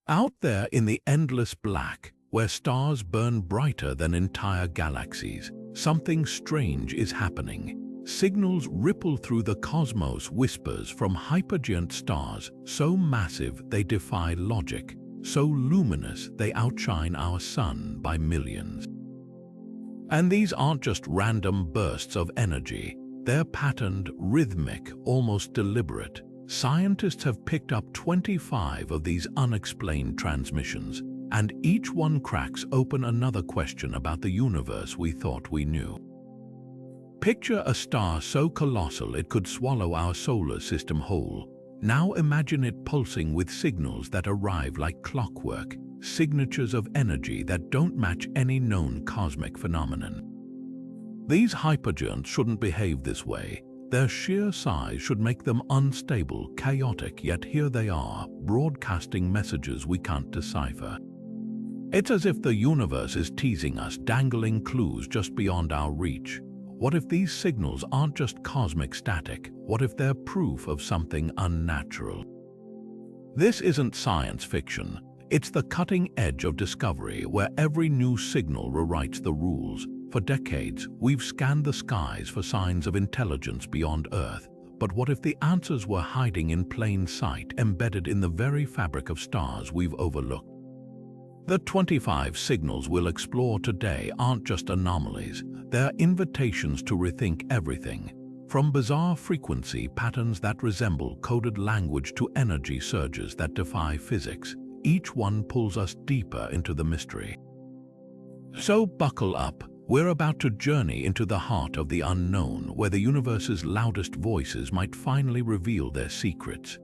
Out there in the endless black, where stars burn brighter than entire galaxies, something strange is happening. Signals ripple through the cosmos, whispers from hypergiant stars, so massive they defy logic, so luminous they outshine our sun by millions. And these aren't just random bursts of energy. They're patterned, rhythmic, almost deliberate. Scientists have picked up 25 of these unexplained transmissions, and each one cracks open another question about the universe we thought we knew. Picture a star so colossal it could swallow our solar system whole. Now imagine it pulsing with signals that arrive like clockwork, signatures of energy that don't match any known cosmic phenomenon. These hypergiants shouldn't behave this way. Their sheer size should make them unstable, chaotic, yet here they are, broadcasting messages we can't decipher. It's as if the universe is teasing us, dangling clues just beyond our reach. What if these signals aren't just cosmic static? What if they're proof of something unnatural? This isn't science fiction. It's the cutting edge of discovery where every new signal rewrites the rules. For decades, we've scanned the skies for signs of intelligence beyond Earth. But what if the answers were hiding in plain sight, embedded in the very fabric of stars we've overlooked? The 25 signals we'll explore today aren't just anomalies. They're invitations to rethink everything. From bizarre frequency patterns that resemble coded language to energy surges that defy physics, each one pulls us deeper into the mystery. So buckle up. We're about to journey into the heart of the unknown, where the universe's loudest voices might finally reveal their secrets.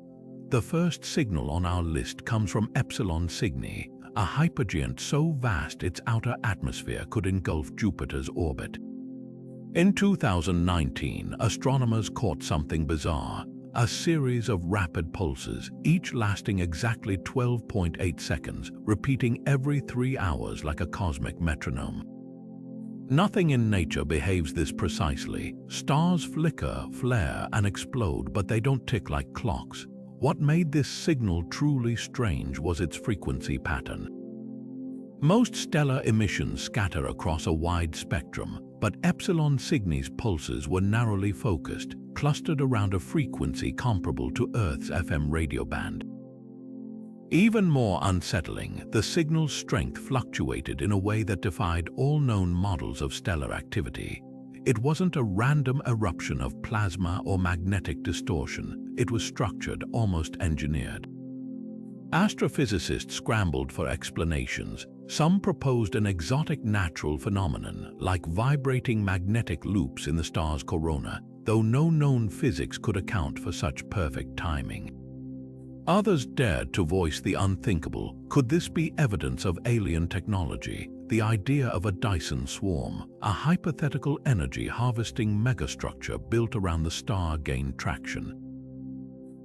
The first signal on our list comes from Epsilon Cygni, a hypergiant so vast its outer atmosphere could engulf Jupiter's orbit. In 2019, astronomers caught something bizarre, a series of rapid pulses, each lasting exactly 12.8 seconds, repeating every 3 hours like a cosmic metronome. Nothing in nature behaves this precisely. Stars flicker, flare, and explode, but they don't tick like clocks. What made this signal truly strange was its frequency pattern. Most stellar emissions scatter across a wide spectrum, but Epsilon Cygni's pulses were narrowly focused, clustered around a frequency comparable to Earth's FM radio band. Even more unsettling, the signal's strength fluctuated in a way that defied all known models of stellar activity. It wasn't a random eruption of plasma or magnetic distortion. It was structured, almost engineered. Astrophysicists scrambled for explanations. Some proposed an exotic natural phenomenon, like vibrating magnetic loops in the star's corona, though no known physics could account for such perfect timing. Others dared to voice the unthinkable. Could this be evidence of alien technology? The idea of a Dyson swarm, a hypothetical energy-harvesting megastructure built around the star, gained traction.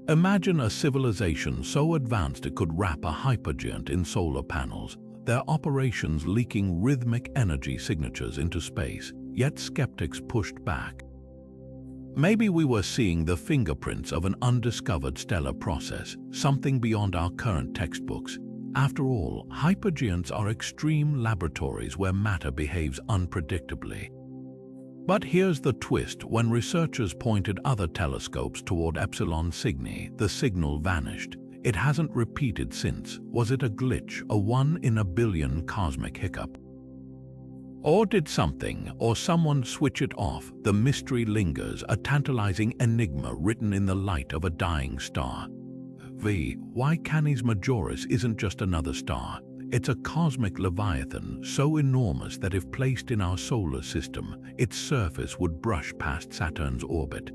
Imagine a civilization so advanced it could wrap a hypergiant in solar panels, their operations leaking rhythmic energy signatures into space, yet skeptics pushed back. Maybe we were seeing the fingerprints of an undiscovered stellar process, something beyond our current textbooks. After all, hypergiants are extreme laboratories where matter behaves unpredictably. But here's the twist: when researchers pointed other telescopes toward Epsilon Cygni, the signal vanished. It hasn't repeated since. Was it a glitch, a one-in-a-billion cosmic hiccup? Or did something or someone switch it off? The mystery lingers, a tantalizing enigma written in the light of a dying star. VY Canis Majoris isn't just another star. It's a cosmic leviathan, so enormous that if placed in our solar system, its surface would brush past Saturn's orbit.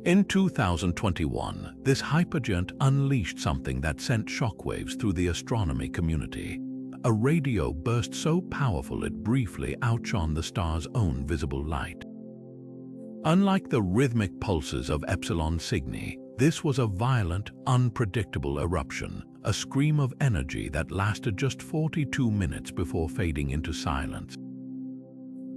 In 2021, this hypergiant unleashed something that sent shockwaves through the astronomy community. A radio burst so powerful it briefly outshone the star's own visible light. Unlike the rhythmic pulses of Epsilon Cygni, this was a violent, unpredictable eruption, a scream of energy that lasted just 42 minutes before fading into silence.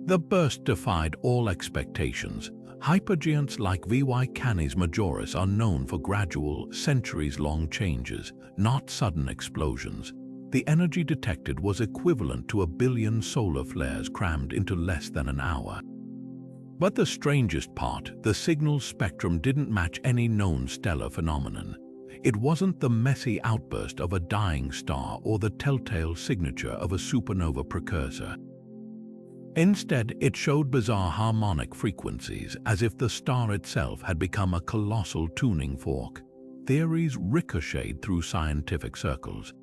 The burst defied all expectations. Hypergiants like VY Canis Majoris are known for gradual, centuries-long changes, not sudden explosions. The energy detected was equivalent to 1 billion solar flares crammed into less than an hour. But the strangest part, the signal spectrum didn't match any known stellar phenomenon. It wasn't the messy outburst of a dying star or the telltale signature of a supernova precursor. Instead, it showed bizarre harmonic frequencies, as if the star itself had become a colossal tuning fork. Theories ricocheted through scientific circles.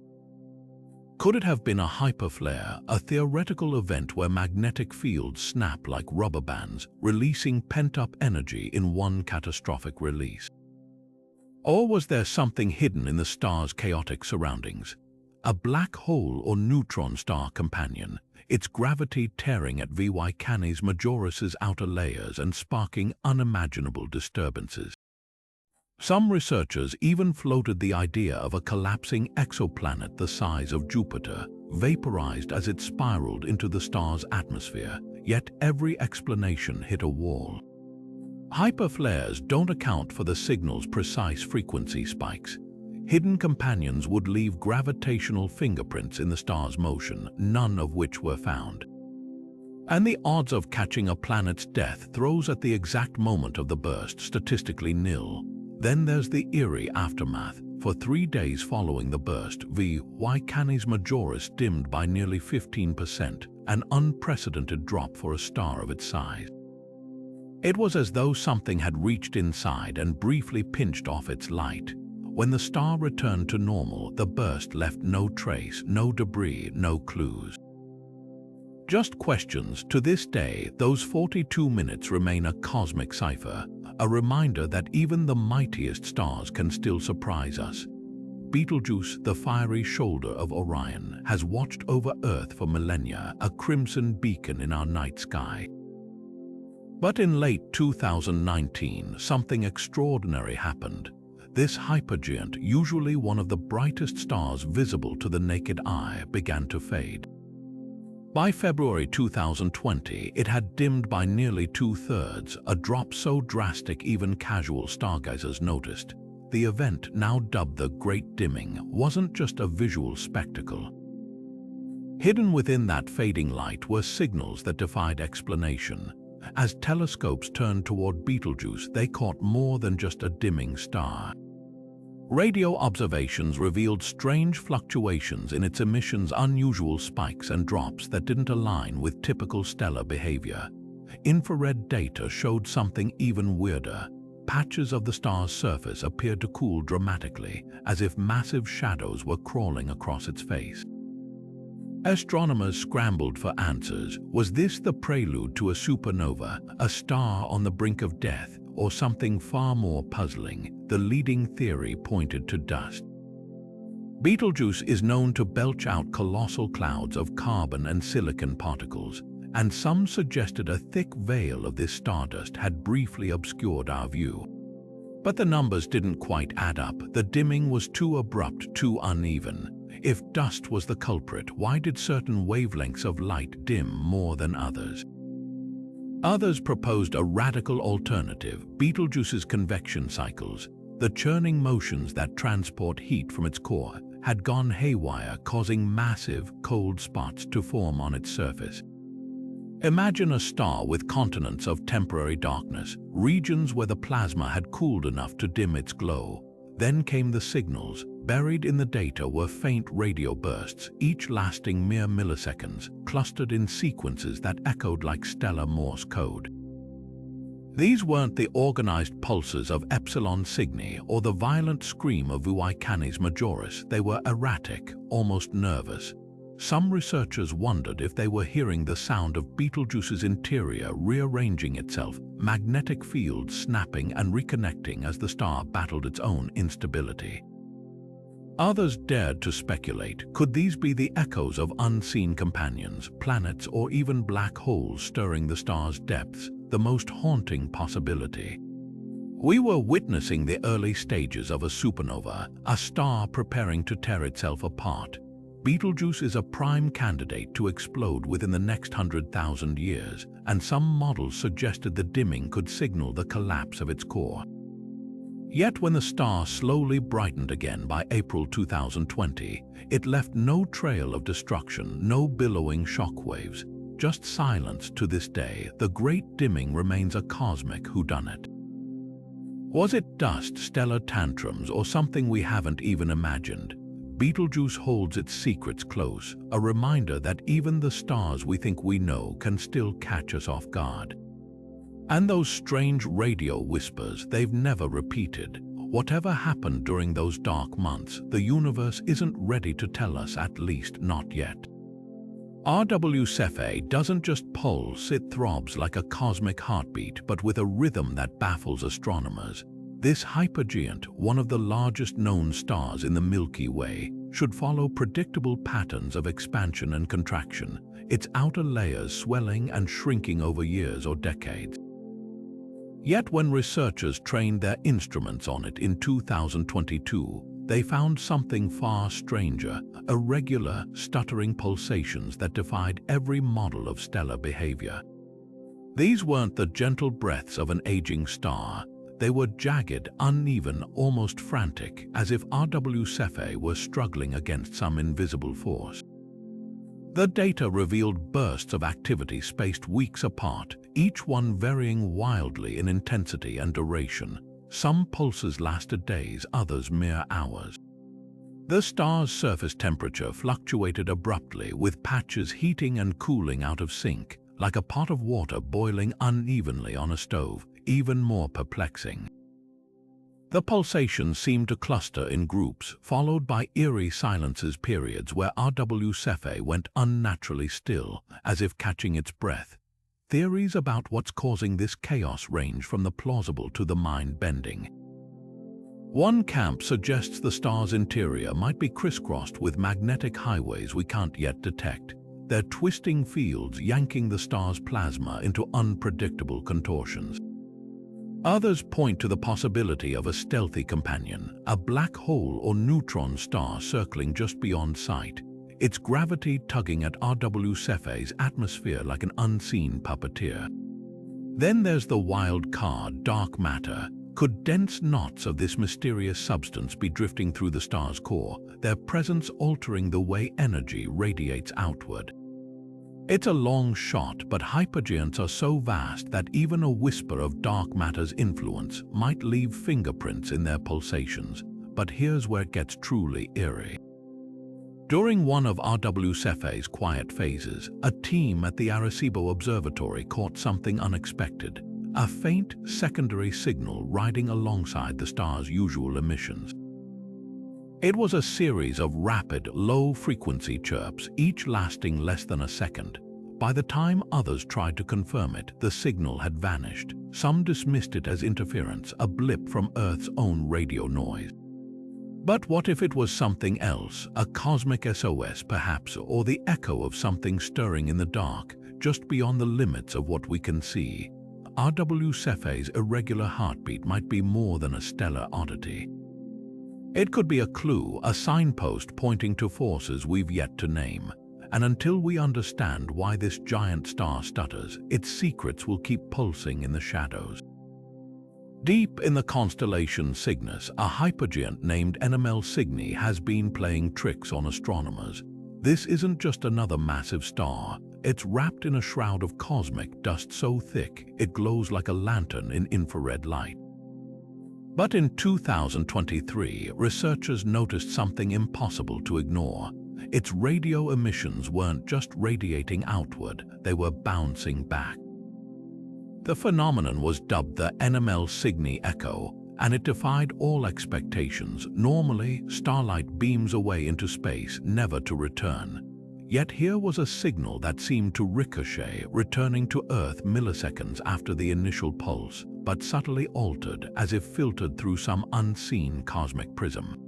Could it have been a hyperflare, a theoretical event where magnetic fields snap like rubber bands, releasing pent-up energy in one catastrophic release? Or was there something hidden in the star's chaotic surroundings? A black hole or neutron star companion, its gravity tearing at VY Canis Majoris's outer layers and sparking unimaginable disturbances. Some researchers even floated the idea of a collapsing exoplanet the size of Jupiter, vaporized as it spiraled into the star's atmosphere, yet every explanation hit a wall. Hyperflares don't account for the signal's precise frequency spikes. Hidden companions would leave gravitational fingerprints in the star's motion, none of which were found. And the odds of catching a planet's death throws at the exact moment of the burst statistically nil. Then there's the eerie aftermath. For 3 days following the burst, VY Canis Majoris dimmed by nearly 15%, an unprecedented drop for a star of its size. It was as though something had reached inside and briefly pinched off its light. When the star returned to normal, the burst left no trace, no debris, no clues. Just questions. To this day, those 42 minutes remain a cosmic cipher, a reminder that even the mightiest stars can still surprise us. Betelgeuse, the fiery shoulder of Orion, has watched over Earth for millennia, a crimson beacon in our night sky. But in late 2019, something extraordinary happened. This hypergiant, usually one of the brightest stars visible to the naked eye, began to fade. By February 2020, it had dimmed by nearly 2/3, a drop so drastic even casual stargazers noticed. The event, now dubbed the Great Dimming, wasn't just a visual spectacle. Hidden within that fading light were signals that defied explanation. As telescopes turned toward Betelgeuse, they caught more than just a dimming star. Radio observations revealed strange fluctuations in its emissions, unusual spikes and drops that didn't align with typical stellar behavior. Infrared data showed something even weirder. Patches of the star's surface appeared to cool dramatically, as if massive shadows were crawling across its face. Astronomers scrambled for answers. Was this the prelude to a supernova, a star on the brink of death, or something far more puzzling? The leading theory pointed to dust. Betelgeuse is known to belch out colossal clouds of carbon and silicon particles, and some suggested a thick veil of this stardust had briefly obscured our view. But the numbers didn't quite add up. The dimming was too abrupt, too uneven. If dust was the culprit, why did certain wavelengths of light dim more than others? Others proposed a radical alternative: Betelgeuse's convection cycles. The churning motions that transport heat from its core had gone haywire, causing massive, cold spots to form on its surface. Imagine a star with continents of temporary darkness, regions where the plasma had cooled enough to dim its glow. Then came the signals. Buried in the data were faint radio bursts, each lasting mere milliseconds, clustered in sequences that echoed like stellar Morse code. These weren't the organized pulses of Epsilon Cygni or the violent scream of VY Canis Majoris. They were erratic, almost nervous. Some researchers wondered if they were hearing the sound of Betelgeuse's interior rearranging itself, magnetic fields snapping and reconnecting as the star battled its own instability. Others dared to speculate. Could these be the echoes of unseen companions, planets, or even black holes stirring the star's depths? The most haunting possibility. We were witnessing the early stages of a supernova, a star preparing to tear itself apart. Betelgeuse is a prime candidate to explode within the next 100,000 years, and some models suggested the dimming could signal the collapse of its core. Yet when the star slowly brightened again by April 2020, it left no trail of destruction, no billowing shockwaves, just silence. To this day, the great dimming remains a cosmic whodunit. Was it dust, stellar tantrums, or something we haven't even imagined? Betelgeuse holds its secrets close, a reminder that even the stars we think we know can still catch us off guard. And those strange radio whispers, they've never repeated. Whatever happened during those dark months, the universe isn't ready to tell us, at least not yet. RW Cephei doesn't just pulse, it throbs like a cosmic heartbeat, but with a rhythm that baffles astronomers. This hypergiant, one of the largest known stars in the Milky Way, should follow predictable patterns of expansion and contraction, its outer layers swelling and shrinking over years or decades. Yet when researchers trained their instruments on it in 2022, they found something far stranger, irregular, stuttering pulsations that defied every model of stellar behavior. These weren't the gentle breaths of an aging star. They were jagged, uneven, almost frantic, as if RW Cephei were struggling against some invisible force. The data revealed bursts of activity spaced weeks apart, each one varying wildly in intensity and duration. Some pulses lasted days, others mere hours. The star's surface temperature fluctuated abruptly, with patches heating and cooling out of sync, like a pot of water boiling unevenly on a stove, even more perplexing. The pulsations seemed to cluster in groups, followed by eerie silences, periods where RW Cephei went unnaturally still, as if catching its breath. Theories about what's causing this chaos range from the plausible to the mind-bending. One camp suggests the star's interior might be crisscrossed with magnetic highways we can't yet detect, their twisting fields yanking the star's plasma into unpredictable contortions. Others point to the possibility of a stealthy companion, a black hole or neutron star circling just beyond sight, its gravity tugging at RW Cephei's atmosphere like an unseen puppeteer. Then there's the wild card, dark matter. Could dense knots of this mysterious substance be drifting through the star's core, their presence altering the way energy radiates outward? It's a long shot, but hypergiants are so vast that even a whisper of dark matter's influence might leave fingerprints in their pulsations. But here's where it gets truly eerie. During one of RW Cephei's quiet phases, a team at the Arecibo Observatory caught something unexpected, a faint secondary signal riding alongside the star's usual emissions. It was a series of rapid, low-frequency chirps, each lasting less than a second. By the time others tried to confirm it, the signal had vanished. Some dismissed it as interference, a blip from Earth's own radio noise. But what if it was something else, a cosmic SOS perhaps, or the echo of something stirring in the dark, just beyond the limits of what we can see? RW Cephei's irregular heartbeat might be more than a stellar oddity. It could be a clue, a signpost pointing to forces we've yet to name. And until we understand why this giant star stutters, its secrets will keep pulsing in the shadows. Deep in the constellation Cygnus, a hypergiant named Epsilon Cygni has been playing tricks on astronomers. This isn't just another massive star. It's wrapped in a shroud of cosmic dust so thick it glows like a lantern in infrared light. But in 2023, researchers noticed something impossible to ignore. Its radio emissions weren't just radiating outward, they were bouncing back. The phenomenon was dubbed the Epsilon Cygni Echo, and it defied all expectations. Normally, starlight beams away into space, never to return. Yet here was a signal that seemed to ricochet, returning to Earth milliseconds after the initial pulse, but subtly altered, as if filtered through some unseen cosmic prism.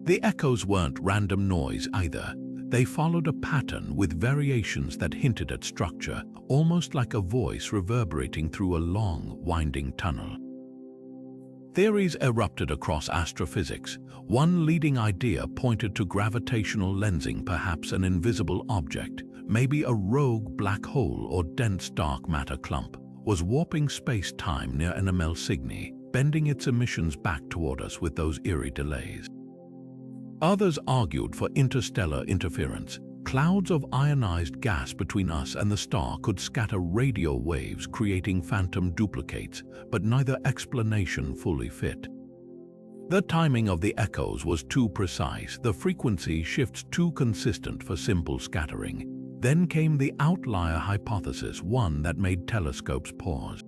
The echoes weren't random noise either. They followed a pattern with variations that hinted at structure, almost like a voice reverberating through a long, winding tunnel. Theories erupted across astrophysics. One leading idea pointed to gravitational lensing, perhaps an invisible object, maybe a rogue black hole or dense dark matter clump, was warping space-time near Epsilon Cygni, bending its emissions back toward us with those eerie delays. Others argued for interstellar interference. Clouds of ionized gas between us and the star could scatter radio waves, creating phantom duplicates, but neither explanation fully fit. The timing of the echoes was too precise, the frequency shifts too consistent for simple scattering. Then came the outlier hypothesis, one that made telescopes pause.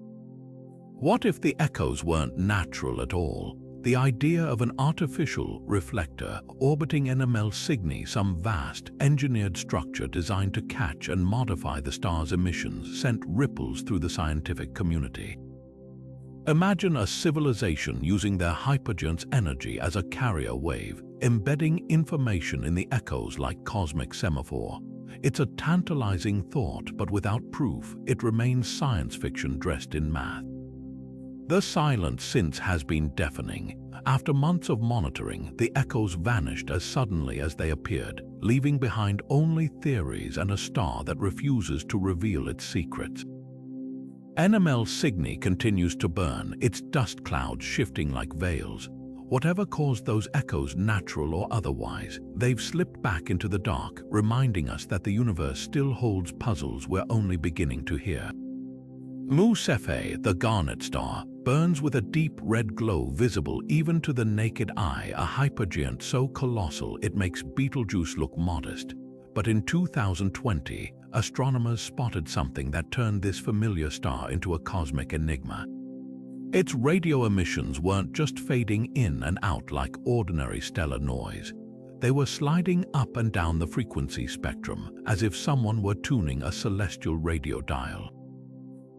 What if the echoes weren't natural at all? The idea of an artificial reflector orbiting Epsilon Cygni, some vast, engineered structure designed to catch and modify the star's emissions, sent ripples through the scientific community. Imagine a civilization using their hypergiant's energy as a carrier wave, embedding information in the echoes like cosmic semaphore. It's a tantalizing thought, but without proof, it remains science fiction dressed in math. The silence since has been deafening. After months of monitoring, the echoes vanished as suddenly as they appeared, leaving behind only theories and a star that refuses to reveal its secrets. Epsilon Cygni continues to burn, its dust clouds shifting like veils. Whatever caused those echoes, natural or otherwise, they've slipped back into the dark, reminding us that the universe still holds puzzles we're only beginning to hear. Cephei, the garnet star, burns with a deep red glow visible even to the naked eye, a hypergiant so colossal it makes Betelgeuse look modest. But in 2020, astronomers spotted something that turned this familiar star into a cosmic enigma. Its radio emissions weren't just fading in and out like ordinary stellar noise. They were sliding up and down the frequency spectrum, as if someone were tuning a celestial radio dial.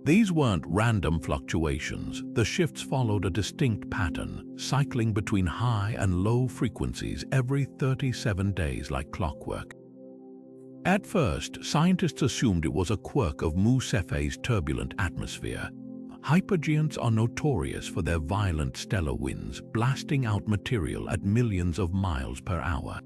These weren't random fluctuations. The shifts followed a distinct pattern, cycling between high and low frequencies every 37 days like clockwork. At first, scientists assumed it was a quirk of Cephei's turbulent atmosphere. Hypergiants are notorious for their violent stellar winds, blasting out material at millions of miles per hour.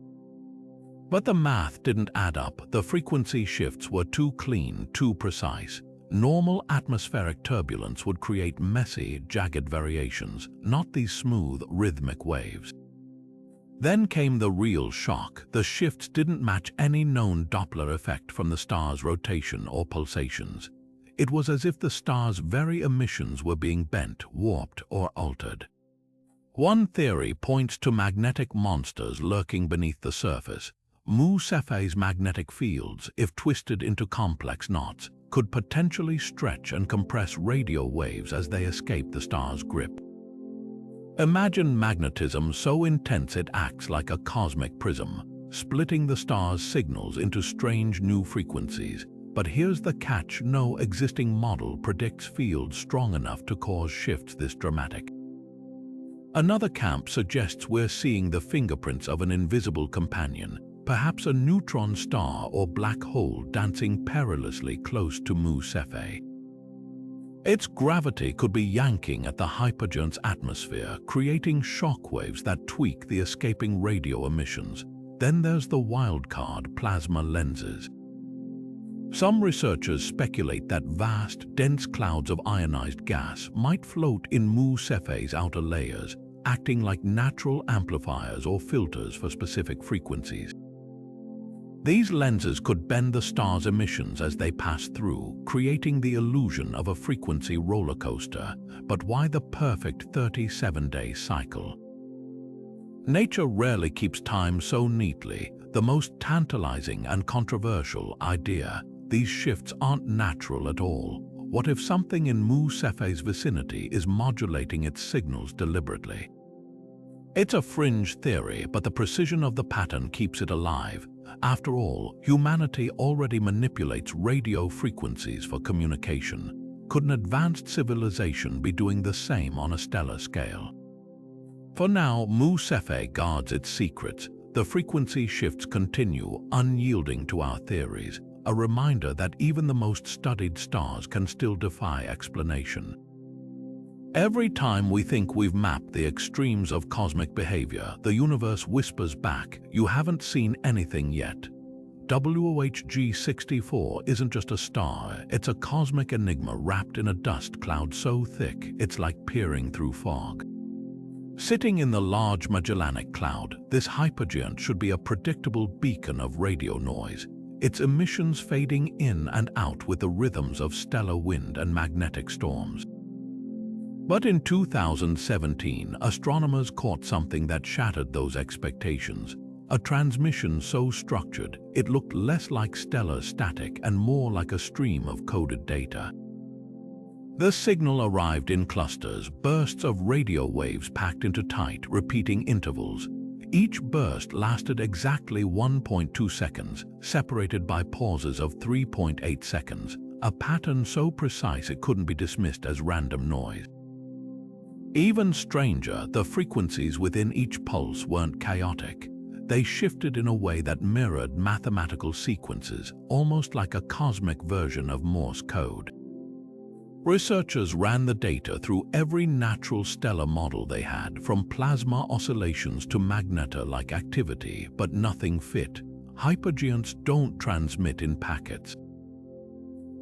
But the math didn't add up. The frequency shifts were too clean, too precise. Normal atmospheric turbulence would create messy, jagged variations, not these smooth, rhythmic waves. Then came the real shock. The shifts didn't match any known Doppler effect from the star's rotation or pulsations. It was as if the star's very emissions were being bent, warped, or altered. One theory points to magnetic monsters lurking beneath the surface. Cephei's magnetic fields, if twisted into complex knots, could potentially stretch and compress radio waves as they escape the star's grip. Imagine magnetism so intense it acts like a cosmic prism, splitting the star's signals into strange new frequencies. But here's the catch: no existing model predicts fields strong enough to cause shifts this dramatic. Another camp suggests we're seeing the fingerprints of an invisible companion, perhaps a neutron star or black hole dancing perilously close to Cephei. Its gravity could be yanking at the hypergiant's atmosphere, creating shockwaves that tweak the escaping radio emissions. Then there's the wild card: plasma lenses. Some researchers speculate that vast, dense clouds of ionized gas might float in Cephei's outer layers, acting like natural amplifiers or filters for specific frequencies. These lenses could bend the star's emissions as they pass through, creating the illusion of a frequency roller coaster. But why the perfect 37-day cycle? Nature rarely keeps time so neatly. The most tantalizing and controversial idea: these shifts aren't natural at all. What if something in Cephei's vicinity is modulating its signals deliberately? It's a fringe theory, but the precision of the pattern keeps it alive. After all, humanity already manipulates radio frequencies for communication. Could an advanced civilization be doing the same on a stellar scale? For now, Cephei guards its secrets. The frequency shifts continue, unyielding to our theories, a reminder that even the most studied stars can still defy explanation. Every time we think we've mapped the extremes of cosmic behavior, the universe whispers back, "You haven't seen anything yet." WOH G64 isn't just a star, it's a cosmic enigma wrapped in a dust cloud so thick it's like peering through fog. Sitting in the large Magellanic Cloud, this hypergiant should be a predictable beacon of radio noise, its emissions fading in and out with the rhythms of stellar wind and magnetic storms. But in 2017, astronomers caught something that shattered those expectations. A transmission so structured, it looked less like stellar static and more like a stream of coded data. The signal arrived in clusters, bursts of radio waves packed into tight, repeating intervals. Each burst lasted exactly 1.2 seconds, separated by pauses of 3.8 seconds, a pattern so precise it couldn't be dismissed as random noise. Even stranger, the frequencies within each pulse weren't chaotic. They shifted in a way that mirrored mathematical sequences, almost like a cosmic version of Morse code. Researchers ran the data through every natural stellar model they had, from plasma oscillations to magnetar-like activity, but nothing fit. Hypergiants don't transmit in packets.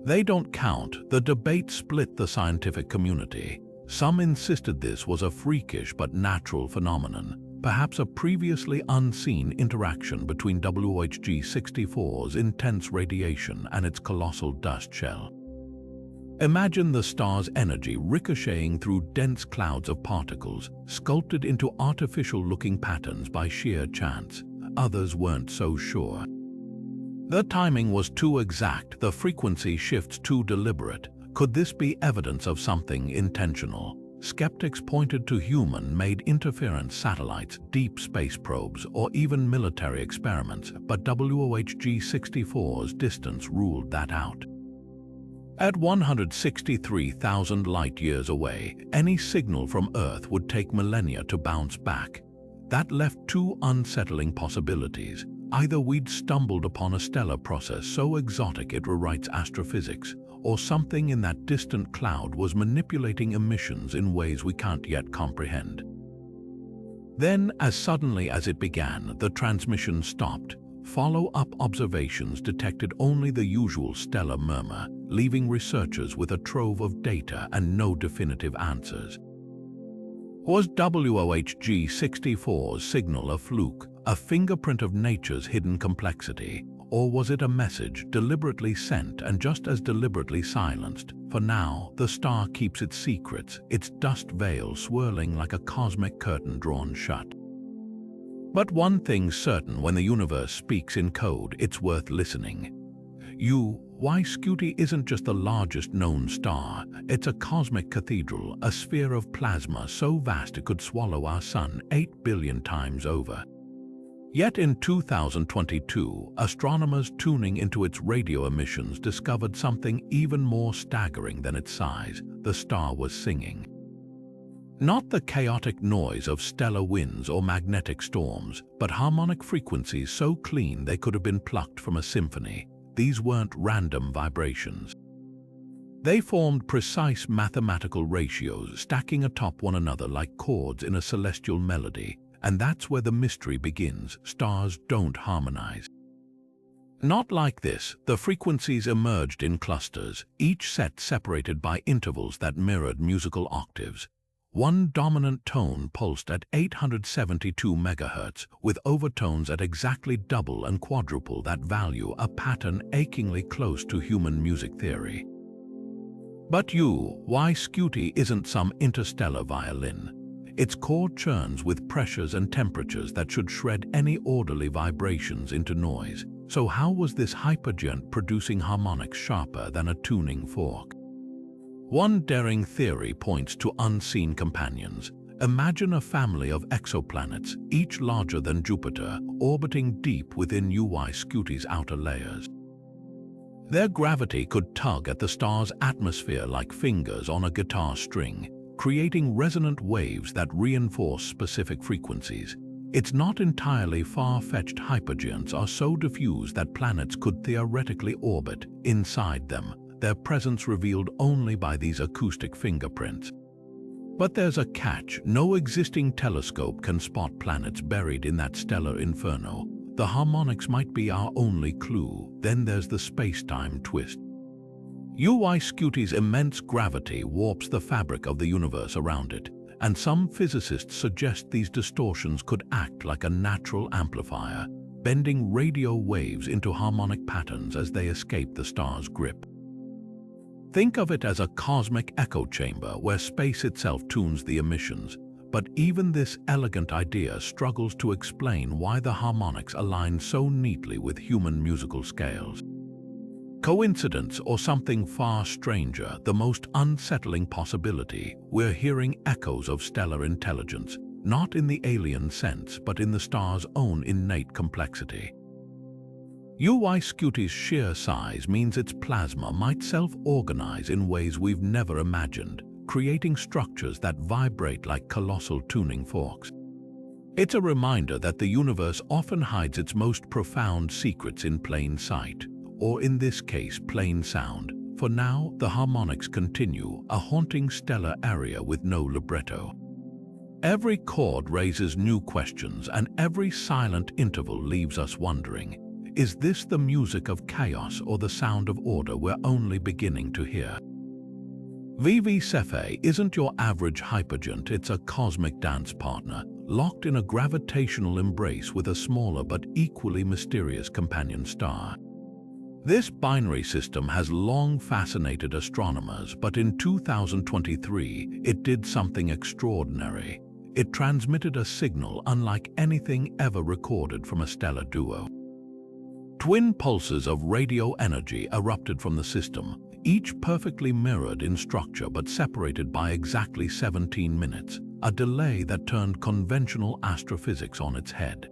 They don't count. The debate split the scientific community. Some insisted this was a freakish but natural phenomenon, perhaps a previously unseen interaction between WOH G64's intense radiation and its colossal dust shell. Imagine the star's energy ricocheting through dense clouds of particles, sculpted into artificial-looking patterns by sheer chance. Others weren't so sure. The timing was too exact, the frequency shifts too deliberate. Could this be evidence of something intentional? Skeptics pointed to human-made interference satellites, deep space probes, or even military experiments, but WOH G64's distance ruled that out. At 163,000 light-years away, any signal from Earth would take millennia to bounce back. That left two unsettling possibilities. Either we'd stumbled upon a stellar process so exotic it rewrites astrophysics, or something in that distant cloud was manipulating emissions in ways we can't yet comprehend. Then, as suddenly as it began, the transmission stopped. Follow-up observations detected only the usual stellar murmur, leaving researchers with a trove of data and no definitive answers. Was WOH G64's signal a fluke, a fingerprint of nature's hidden complexity? Or was it a message deliberately sent and just as deliberately silenced? For now, the star keeps its secrets, its dust veil swirling like a cosmic curtain drawn shut. But one thing's certain: when the universe speaks in code, it's worth listening. VY Scuti isn't just the largest known star, it's a cosmic cathedral, a sphere of plasma so vast it could swallow our sun 8 billion times over. Yet in 2022, astronomers tuning into its radio emissions discovered something even more staggering than its size. The star was singing. Not the chaotic noise of stellar winds or magnetic storms, but harmonic frequencies so clean they could have been plucked from a symphony. These weren't random vibrations. They formed precise mathematical ratios, stacking atop one another like chords in a celestial melody. And that's where the mystery begins. Stars don't harmonize. Not like this. The frequencies emerged in clusters, each set separated by intervals that mirrored musical octaves. One dominant tone pulsed at 872 MHz, with overtones at exactly double and quadruple that value, a pattern achingly close to human music theory. But VY Scuti isn't some interstellar violin. Its core churns with pressures and temperatures that should shred any orderly vibrations into noise. So how was this hypergiant producing harmonics sharper than a tuning fork? One daring theory points to unseen companions. Imagine a family of exoplanets, each larger than Jupiter, orbiting deep within VY Scuti's outer layers. Their gravity could tug at the star's atmosphere like fingers on a guitar string, creating resonant waves that reinforce specific frequencies. It's not entirely far-fetched. Hypergiants are so diffuse that planets could theoretically orbit inside them, their presence revealed only by these acoustic fingerprints. But there's a catch. No existing telescope can spot planets buried in that stellar inferno. The harmonics might be our only clue. Then there's the space-time twist. Scuti's immense gravity warps the fabric of the universe around it, and some physicists suggest these distortions could act like a natural amplifier, bending radio waves into harmonic patterns as they escape the star's grip. Think of it as a cosmic echo chamber where space itself tunes the emissions, but even this elegant idea struggles to explain why the harmonics align so neatly with human musical scales. Coincidence or something far stranger, the most unsettling possibility, we're hearing echoes of stellar intelligence, not in the alien sense, but in the star's own innate complexity. Scuti's sheer size means its plasma might self-organize in ways we've never imagined, creating structures that vibrate like colossal tuning forks. It's a reminder that the universe often hides its most profound secrets in plain sight, or in this case, plain sound. For now, the harmonics continue, a haunting stellar area with no libretto. Every chord raises new questions, and every silent interval leaves us wondering, is this the music of chaos or the sound of order we're only beginning to hear? Cephei isn't your average hypergiant, it's a cosmic dance partner, locked in a gravitational embrace with a smaller but equally mysterious companion star. This binary system has long fascinated astronomers, but in 2023, it did something extraordinary. It transmitted a signal unlike anything ever recorded from a stellar duo. Twin pulses of radio energy erupted from the system, each perfectly mirrored in structure but separated by exactly 17 minutes, a delay that turned conventional astrophysics on its head.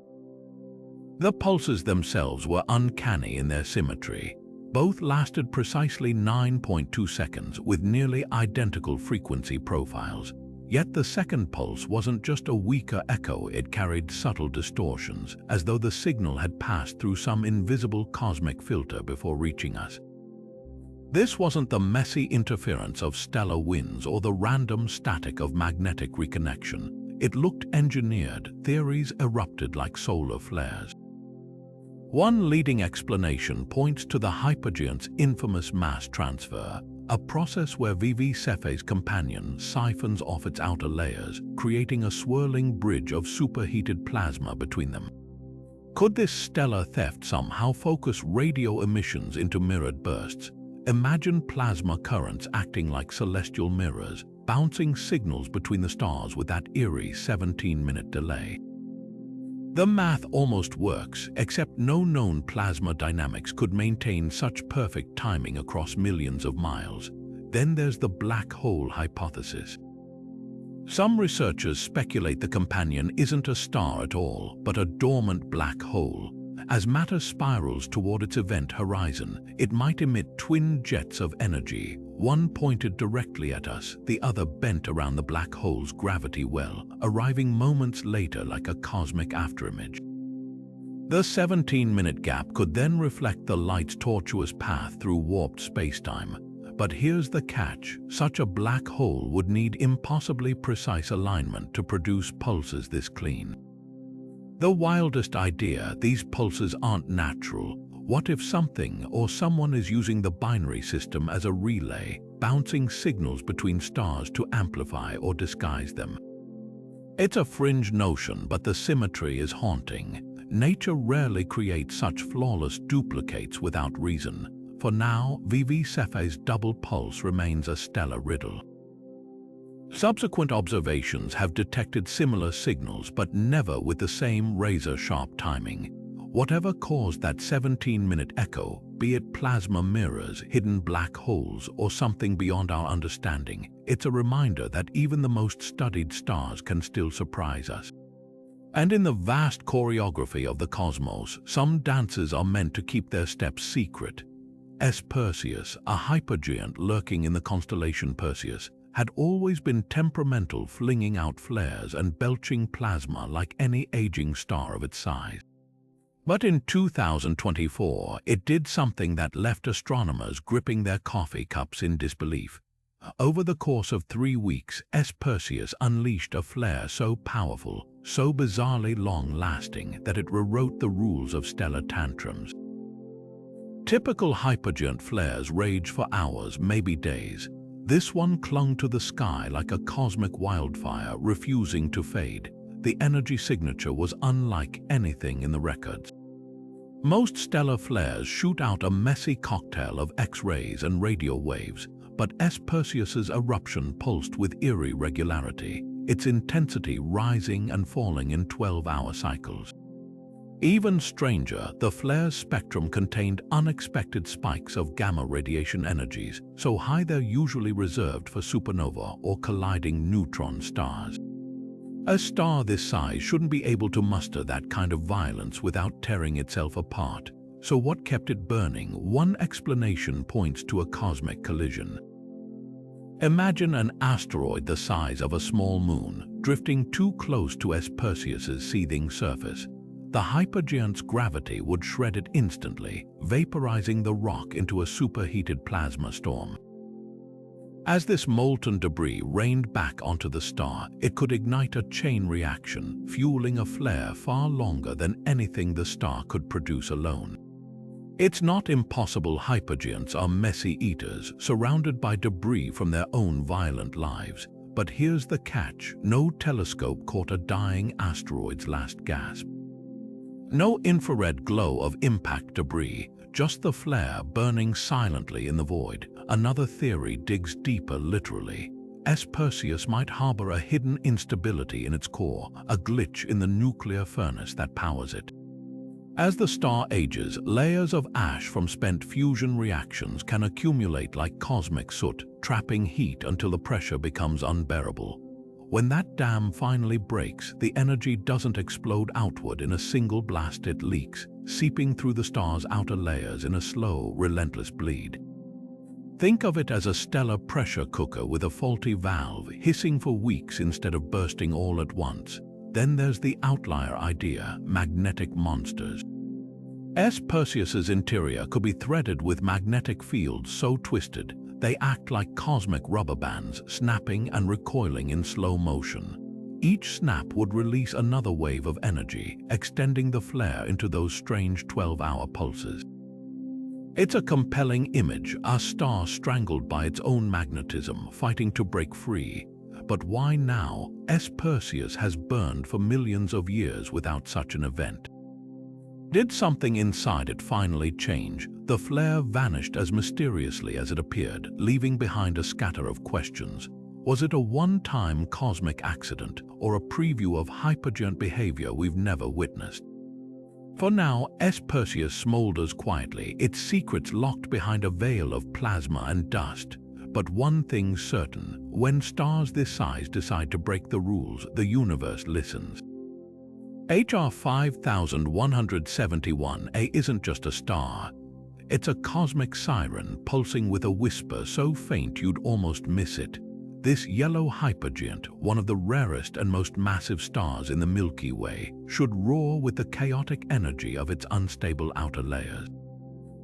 The pulses themselves were uncanny in their symmetry. Both lasted precisely 9.2 seconds with nearly identical frequency profiles. Yet the second pulse wasn't just a weaker echo, it carried subtle distortions, as though the signal had passed through some invisible cosmic filter before reaching us. This wasn't the messy interference of stellar winds or the random static of magnetic reconnection. It looked engineered, theories erupted like solar flares. One leading explanation points to the hypergiant's infamous mass transfer, a process where Cephei's companion siphons off its outer layers, creating a swirling bridge of superheated plasma between them. Could this stellar theft somehow focus radio emissions into mirrored bursts? Imagine plasma currents acting like celestial mirrors, bouncing signals between the stars with that eerie 17-minute delay. The math almost works, except no known plasma dynamics could maintain such perfect timing across millions of miles. Then there's the black hole hypothesis. Some researchers speculate the companion isn't a star at all, but a dormant black hole. As matter spirals toward its event horizon, it might emit twin jets of energy, one pointed directly at us, the other bent around the black hole's gravity well, arriving moments later like a cosmic afterimage. The 17-minute gap could then reflect the light's tortuous path through warped spacetime. But here's the catch: such a black hole would need impossibly precise alignment to produce pulses this clean. The wildest idea, these pulses aren't natural. What if something or someone is using the binary system as a relay, bouncing signals between stars to amplify or disguise them? It's a fringe notion, but the symmetry is haunting. Nature rarely creates such flawless duplicates without reason. For now, Cephei's double pulse remains a stellar riddle. Subsequent observations have detected similar signals, but never with the same razor-sharp timing. Whatever caused that 17-minute echo, be it plasma mirrors, hidden black holes, or something beyond our understanding, it's a reminder that even the most studied stars can still surprise us. And in the vast choreography of the cosmos, some dances are meant to keep their steps secret. Perseus, a hypergiant lurking in the constellation Perseus, had always been temperamental, flinging out flares and belching plasma like any aging star of its size. But in 2024, it did something that left astronomers gripping their coffee cups in disbelief. Over the course of 3 weeks, S. Perseus unleashed a flare so powerful, so bizarrely long-lasting that it rewrote the rules of stellar tantrums. Typical hypergiant flares rage for hours, maybe days. This one clung to the sky like a cosmic wildfire, refusing to fade. The energy signature was unlike anything in the records. Most stellar flares shoot out a messy cocktail of X-rays and radio waves, but S. Perseus's eruption pulsed with eerie regularity, its intensity rising and falling in 12-hour cycles. Even stranger, the flare's spectrum contained unexpected spikes of gamma radiation energies, so high they're usually reserved for supernova or colliding neutron stars. A star this size shouldn't be able to muster that kind of violence without tearing itself apart. So what kept it burning? One explanation points to a cosmic collision. Imagine an asteroid the size of a small moon, drifting too close to S. Perseus's seething surface. The hypergiant's gravity would shred it instantly, vaporizing the rock into a superheated plasma storm. As this molten debris rained back onto the star, it could ignite a chain reaction, fueling a flare far longer than anything the star could produce alone. It's not impossible. Hypergiants are messy eaters, surrounded by debris from their own violent lives. But here's the catch: no telescope caught a dying asteroid's last gasp. No infrared glow of impact debris, just the flare burning silently in the void. Another theory digs deeper literally. S. Perseus might harbor a hidden instability in its core, a glitch in the nuclear furnace that powers it. As the star ages, layers of ash from spent fusion reactions can accumulate like cosmic soot, trapping heat until the pressure becomes unbearable. When that dam finally breaks, the energy doesn't explode outward in a single blast. It leaks, seeping through the star's outer layers in a slow, relentless bleed. Think of it as a stellar pressure cooker with a faulty valve, hissing for weeks instead of bursting all at once. Then there's the outlier idea: magnetic monsters. S. Perseus's interior could be threaded with magnetic fields so twisted they act like cosmic rubber bands, snapping and recoiling in slow motion. Each snap would release another wave of energy, extending the flare into those strange 12-hour pulses. It's a compelling image, a star strangled by its own magnetism, fighting to break free. But why now? S. Perseus has burned for millions of years without such an event. Did something inside it finally change? The flare vanished as mysteriously as it appeared, leaving behind a scatter of questions. Was it a one-time cosmic accident, or a preview of hypergiant behavior we've never witnessed? For now, S. Perseus smolders quietly, its secrets locked behind a veil of plasma and dust. But one thing's certain: when stars this size decide to break the rules, the universe listens. HR 5171A isn't just a star. It's a cosmic siren pulsing with a whisper so faint you'd almost miss it. This yellow hypergiant, one of the rarest and most massive stars in the Milky Way, should roar with the chaotic energy of its unstable outer layers.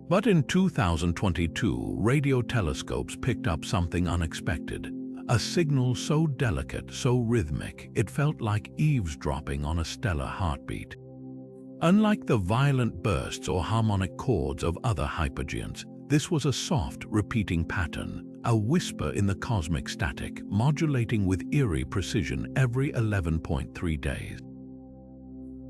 But in 2022, radio telescopes picked up something unexpected. A signal so delicate, so rhythmic, it felt like eavesdropping on a stellar heartbeat. Unlike the violent bursts or harmonic chords of other hypergiants, this was a soft, repeating pattern, a whisper in the cosmic static, modulating with eerie precision every 11.3 days.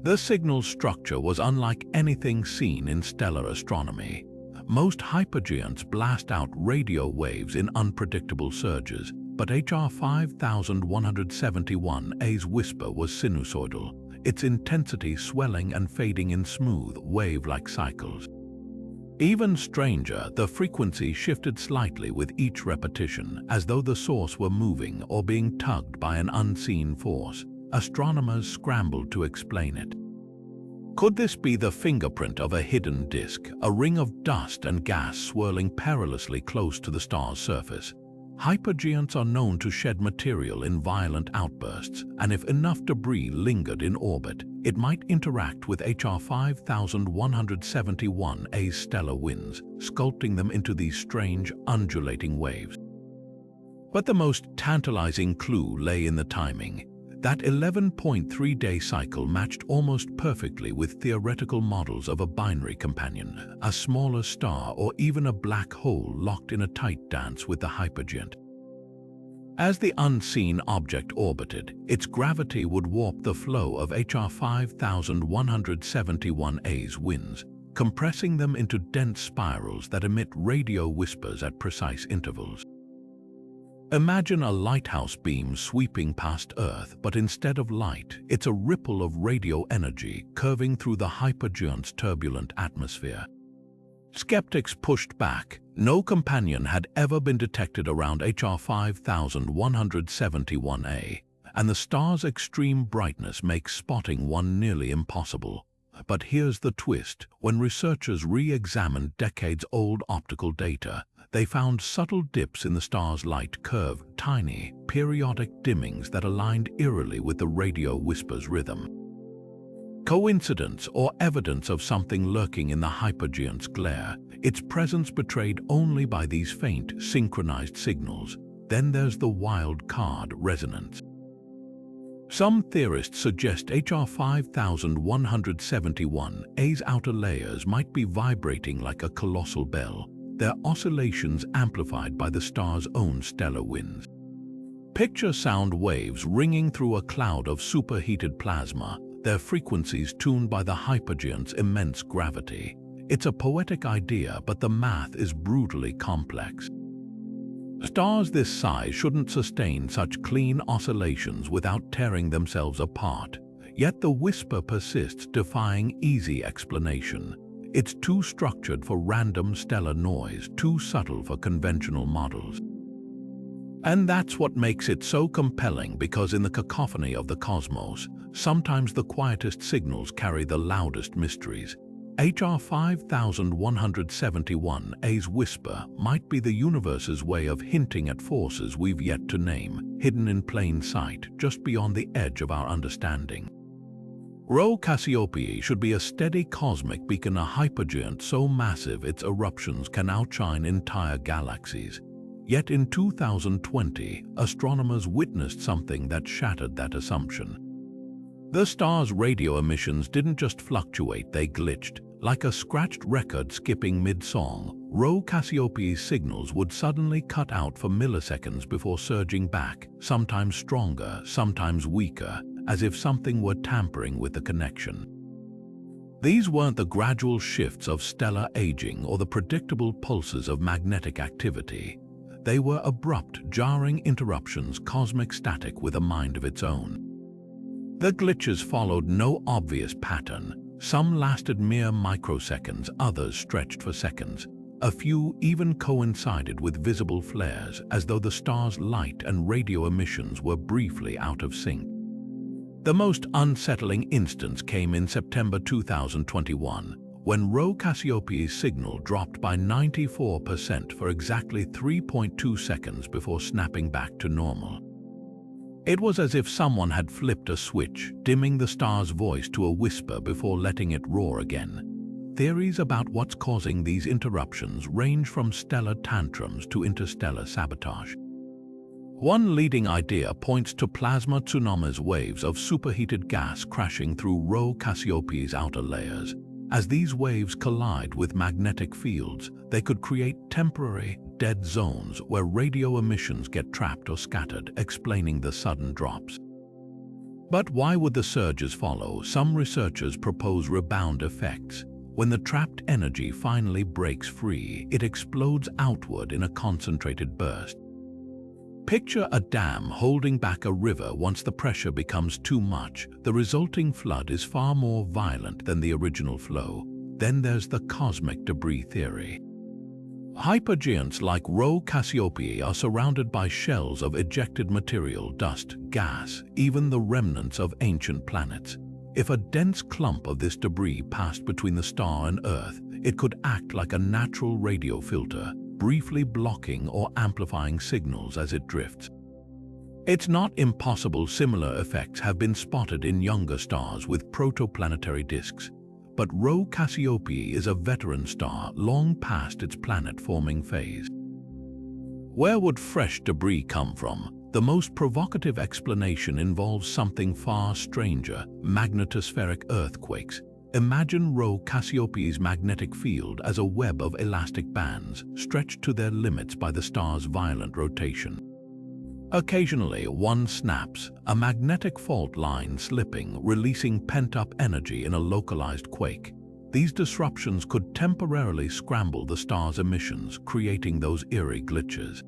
The signal's structure was unlike anything seen in stellar astronomy. Most hypergiants blast out radio waves in unpredictable surges, but HR 5171A's whisper was sinusoidal, its intensity swelling and fading in smooth, wave-like cycles. Even stranger, the frequency shifted slightly with each repetition, as though the source were moving or being tugged by an unseen force. Astronomers scrambled to explain it. Could this be the fingerprint of a hidden disk, a ring of dust and gas swirling perilously close to the star's surface? Hypergiants are known to shed material in violent outbursts, and if enough debris lingered in orbit, it might interact with HR 5171A's stellar winds, sculpting them into these strange, undulating waves. But the most tantalizing clue lay in the timing. That 11.3-day cycle matched almost perfectly with theoretical models of a binary companion, a smaller star, or even a black hole locked in a tight dance with the hypergiant. As the unseen object orbited, its gravity would warp the flow of HR 5171A's winds, compressing them into dense spirals that emit radio whispers at precise intervals. Imagine a lighthouse beam sweeping past Earth, but instead of light, it's a ripple of radio energy curving through the hypergiant's turbulent atmosphere. Skeptics pushed back. No companion had ever been detected around HR 5171A, and the star's extreme brightness makes spotting one nearly impossible. But here's the twist. When researchers re-examined decades-old optical data, they found subtle dips in the star's light curve, tiny, periodic dimmings that aligned eerily with the radio whisper's rhythm. Coincidence or evidence of something lurking in the hypergiant's glare, its presence betrayed only by these faint, synchronized signals? Then there's the wild card, resonance. Some theorists suggest HR 5171A's outer layers might be vibrating like a colossal bell, their oscillations amplified by the star's own stellar winds. Picture sound waves ringing through a cloud of superheated plasma, their frequencies tuned by the hypergiant's immense gravity. It's a poetic idea, but the math is brutally complex. Stars this size shouldn't sustain such clean oscillations without tearing themselves apart, yet the whisper persists, defying easy explanation. It's too structured for random stellar noise, too subtle for conventional models. And that's what makes it so compelling, because in the cacophony of the cosmos, sometimes the quietest signals carry the loudest mysteries. HR 5171A's whisper might be the universe's way of hinting at forces we've yet to name, hidden in plain sight, just beyond the edge of our understanding. Rho Cassiopeiae should be a steady cosmic beacon, a hypergiant so massive its eruptions can outshine entire galaxies. Yet in 2020, astronomers witnessed something that shattered that assumption. The star's radio emissions didn't just fluctuate, they glitched. Like a scratched record skipping mid-song, Rho Cassiopeiae's signals would suddenly cut out for milliseconds before surging back, sometimes stronger, sometimes weaker, as if something were tampering with the connection. These weren't the gradual shifts of stellar aging or the predictable pulses of magnetic activity. They were abrupt, jarring interruptions, cosmic static with a mind of its own. The glitches followed no obvious pattern. Some lasted mere microseconds, others stretched for seconds. A few even coincided with visible flares, as though the star's light and radio emissions were briefly out of sync. The most unsettling instance came in September 2021, when Rho Cassiopeiae's signal dropped by 94% for exactly 3.2 seconds before snapping back to normal. It was as if someone had flipped a switch, dimming the star's voice to a whisper before letting it roar again. Theories about what's causing these interruptions range from stellar tantrums to interstellar sabotage. One leading idea points to plasma tsunamis, waves of superheated gas crashing through Rho Cassiopeiae's outer layers. As these waves collide with magnetic fields, they could create temporary, dead zones where radio emissions get trapped or scattered, explaining the sudden drops. But why would the surges follow? Some researchers propose rebound effects. When the trapped energy finally breaks free, it explodes outward in a concentrated burst. Picture a dam holding back a river. Once the pressure becomes too much, the resulting flood is far more violent than the original flow. Then there's the cosmic debris theory. Hypergiants like Rho Cassiopeiae are surrounded by shells of ejected material, dust, gas, even the remnants of ancient planets. If a dense clump of this debris passed between the star and Earth, it could act like a natural radio filter, briefly blocking or amplifying signals as it drifts. It's not impossible. Similar effects have been spotted in younger stars with protoplanetary disks. But Rho Cassiopeiae is a veteran star long past its planet-forming phase. Where would fresh debris come from? The most provocative explanation involves something far stranger: magnetospheric earthquakes. Imagine Rho Cassiopeia's magnetic field as a web of elastic bands stretched to their limits by the star's violent rotation. Occasionally, one snaps, a magnetic fault line slipping, releasing pent-up energy in a localized quake. These disruptions could temporarily scramble the star's emissions, creating those eerie glitches.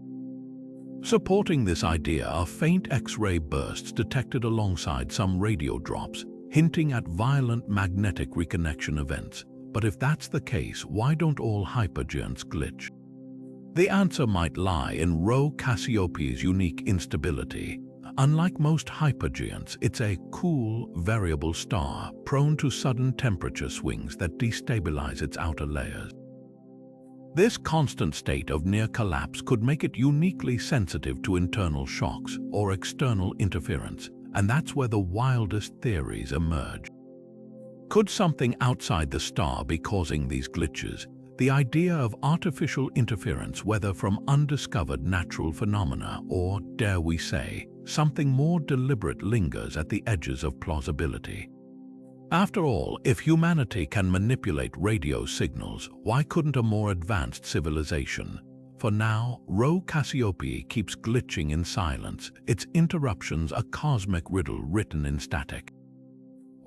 Supporting this idea are faint X-ray bursts detected alongside some radio drops, hinting at violent magnetic reconnection events. But if that's the case, why don't all hypergiants glitch? The answer might lie in Rho Cassiopeia's unique instability. Unlike most hypergiants, it's a cool, variable star prone to sudden temperature swings that destabilize its outer layers. This constant state of near collapse could make it uniquely sensitive to internal shocks or external interference, and that's where the wildest theories emerge. Could something outside the star be causing these glitches? The idea of artificial interference, whether from undiscovered natural phenomena or, dare we say, something more deliberate, lingers at the edges of plausibility. After all, if humanity can manipulate radio signals, why couldn't a more advanced civilization? For now, Rho Cassiopeiae keeps glitching in silence, its interruptions a cosmic riddle written in static.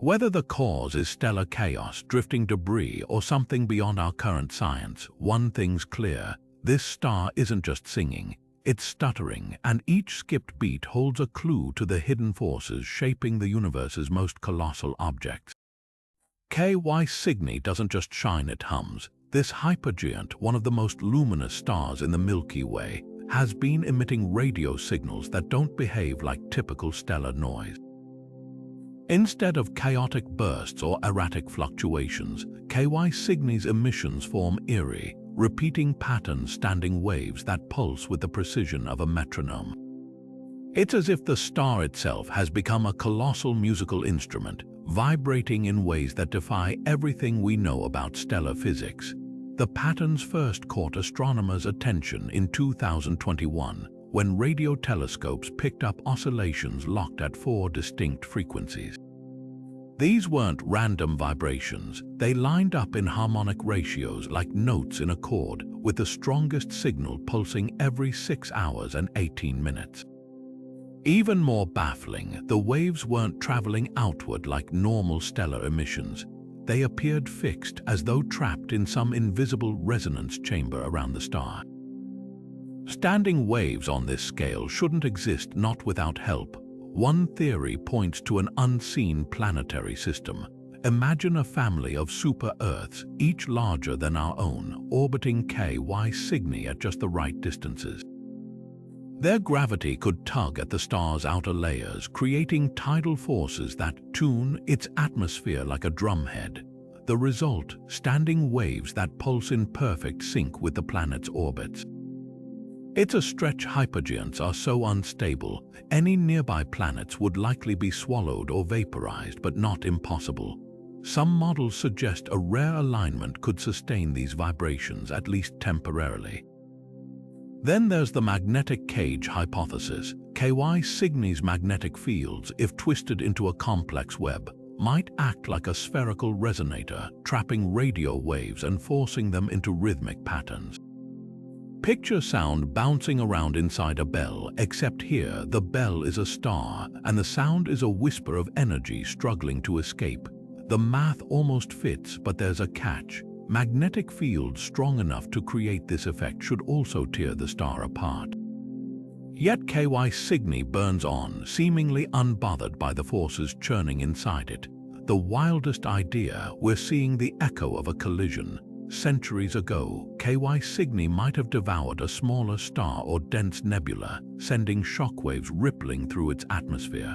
Whether the cause is stellar chaos, drifting debris, or something beyond our current science, one thing's clear: this star isn't just singing, it's stuttering, and each skipped beat holds a clue to the hidden forces shaping the universe's most colossal objects. VY Cygni doesn't just shine, it hums. This hypergiant, one of the most luminous stars in the Milky Way, has been emitting radio signals that don't behave like typical stellar noise. Instead of chaotic bursts or erratic fluctuations, VY Cygni's emissions form eerie, repeating patterns, standing waves that pulse with the precision of a metronome. It's as if the star itself has become a colossal musical instrument, vibrating in ways that defy everything we know about stellar physics. The patterns first caught astronomers' attention in 2021, when radio telescopes picked up oscillations locked at 4 distinct frequencies. These weren't random vibrations, they lined up in harmonic ratios like notes in a chord, with the strongest signal pulsing every 6 hours and 18 minutes. Even more baffling, the waves weren't traveling outward like normal stellar emissions. They appeared fixed, as though trapped in some invisible resonance chamber around the star. Standing waves on this scale shouldn't exist, not without help. One theory points to an unseen planetary system. Imagine a family of super-Earths, each larger than our own, orbiting VY Cygni at just the right distances. Their gravity could tug at the star's outer layers, creating tidal forces that tune its atmosphere like a drumhead. The result: standing waves that pulse in perfect sync with the planet's orbits. It's a stretch. Hypergiants are so unstable, any nearby planets would likely be swallowed or vaporized, but not impossible. Some models suggest a rare alignment could sustain these vibrations, at least temporarily. Then there's the magnetic cage hypothesis. VY Cygni's magnetic fields, if twisted into a complex web, might act like a spherical resonator, trapping radio waves and forcing them into rhythmic patterns. Picture sound bouncing around inside a bell, except here the bell is a star, and the sound is a whisper of energy struggling to escape. The math almost fits, but there's a catch. Magnetic fields strong enough to create this effect should also tear the star apart. Yet VY Cygni burns on, seemingly unbothered by the forces churning inside it. The wildest idea: we're seeing the echo of a collision. Centuries ago, VY Cygni might have devoured a smaller star or dense nebula, sending shockwaves rippling through its atmosphere.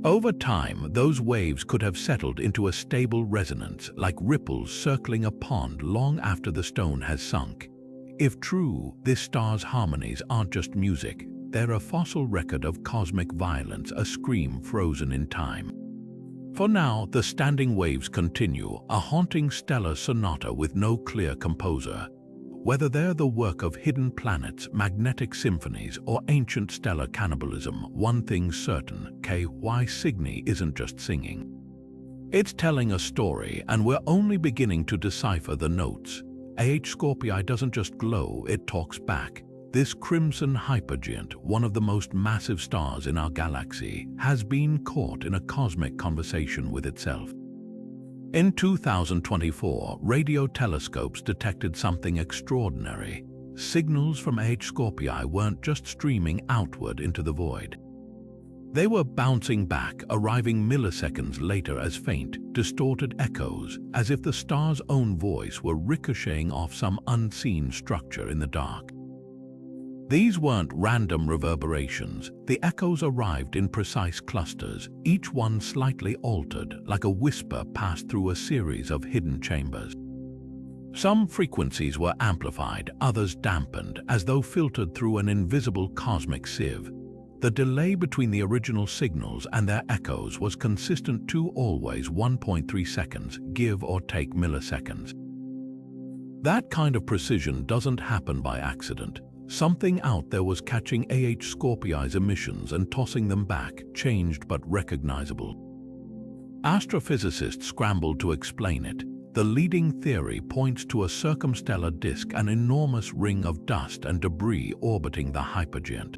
Over time, those waves could have settled into a stable resonance, like ripples circling a pond long after the stone has sunk. If true, this star's harmonies aren't just music, they're a fossil record of cosmic violence, a scream frozen in time. For now, the standing waves continue, a haunting stellar sonata with no clear composer. Whether they're the work of hidden planets, magnetic symphonies, or ancient stellar cannibalism, one thing's certain: VY Cygni isn't just singing. It's telling a story, and we're only beginning to decipher the notes. Scorpii doesn't just glow, it talks back. This crimson hypergiant, one of the most massive stars in our galaxy, has been caught in a cosmic conversation with itself. In 2024, radio telescopes detected something extraordinary. Signals from Scorpii weren't just streaming outward into the void. They were bouncing back, arriving milliseconds later as faint, distorted echoes, as if the star's own voice were ricocheting off some unseen structure in the dark. These weren't random reverberations. The echoes arrived in precise clusters, each one slightly altered, like a whisper passed through a series of hidden chambers. Some frequencies were amplified, others dampened, as though filtered through an invisible cosmic sieve. The delay between the original signals and their echoes was consistent to always 1.3 seconds, give or take milliseconds. That kind of precision doesn't happen by accident. Something out there was catching Scorpii's emissions and tossing them back, changed but recognizable. Astrophysicists scrambled to explain it. The leading theory points to a circumstellar disk, an enormous ring of dust and debris orbiting the hypergiant.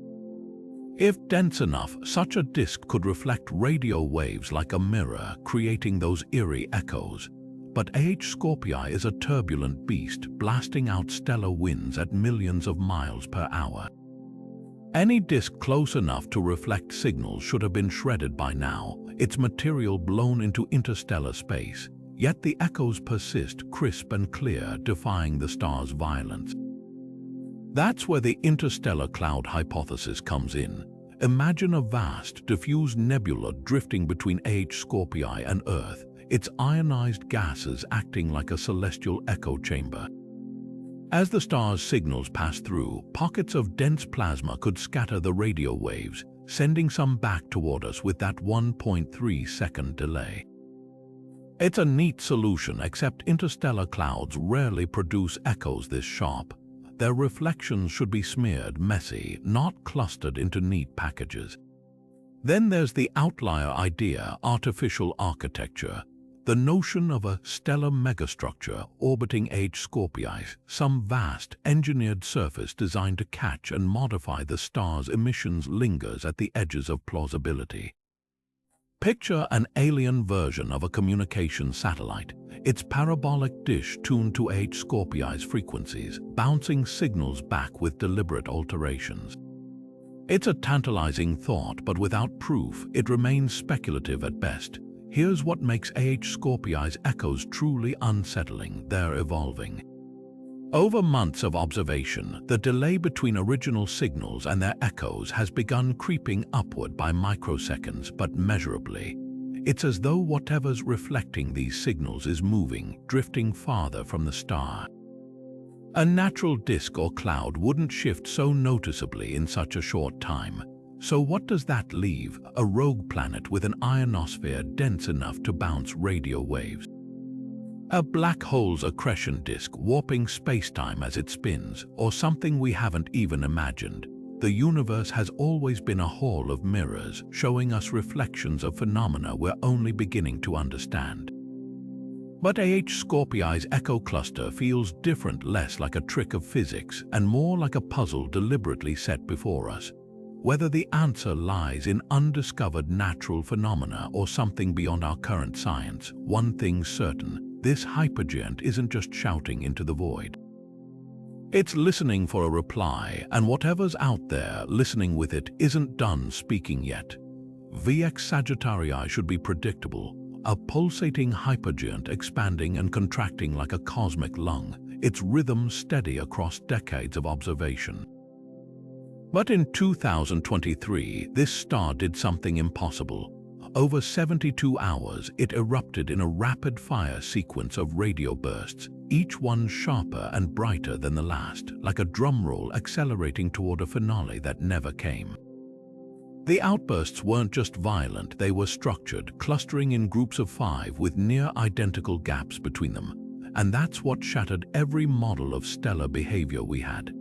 If dense enough, such a disk could reflect radio waves like a mirror, creating those eerie echoes. But Scorpii is a turbulent beast, blasting out stellar winds at millions of miles per hour. Any disk close enough to reflect signals should have been shredded by now, its material blown into interstellar space. Yet the echoes persist, crisp and clear, defying the star's violence. That's where the interstellar cloud hypothesis comes in. Imagine a vast, diffuse nebula drifting between Scorpii and Earth, its ionized gases acting like a celestial echo chamber. As the star's signals pass through, pockets of dense plasma could scatter the radio waves, sending some back toward us with that 1.3-second delay. It's a neat solution, except interstellar clouds rarely produce echoes this sharp. Their reflections should be smeared, messy, not clustered into neat packages. Then there's the outlier idea: artificial architecture. The notion of a stellar megastructure orbiting Scorpii, some vast, engineered surface designed to catch and modify the star's emissions, lingers at the edges of plausibility. Picture an alien version of a communication satellite, its parabolic dish tuned to Scorpii's frequencies, bouncing signals back with deliberate alterations. It's a tantalizing thought, but without proof, it remains speculative at best. Here's what makes Scorpii's echoes truly unsettling: they're evolving. Over months of observation, the delay between original signals and their echoes has begun creeping upward by microseconds, but measurably. It's as though whatever's reflecting these signals is moving, drifting farther from the star. A natural disk or cloud wouldn't shift so noticeably in such a short time. So what does that leave? A rogue planet with an ionosphere dense enough to bounce radio waves. A black hole's accretion disk warping spacetime as it spins, or something we haven't even imagined. The universe has always been a hall of mirrors, showing us reflections of phenomena we're only beginning to understand. But Scorpii's echo cluster feels different, less like a trick of physics and more like a puzzle deliberately set before us. Whether the answer lies in undiscovered natural phenomena or something beyond our current science, one thing's certain: this hypergiant isn't just shouting into the void. It's listening for a reply, and whatever's out there listening with it isn't done speaking yet. VX Sagittarii should be predictable, a pulsating hypergiant expanding and contracting like a cosmic lung, its rhythm steady across decades of observation. But in 2023, this star did something impossible. Over 72 hours, it erupted in a rapid-fire sequence of radio bursts, each one sharper and brighter than the last, like a drumroll accelerating toward a finale that never came. The outbursts weren't just violent, they were structured, clustering in groups of 5 with near-identical gaps between them. and that's what shattered every model of stellar behavior we had.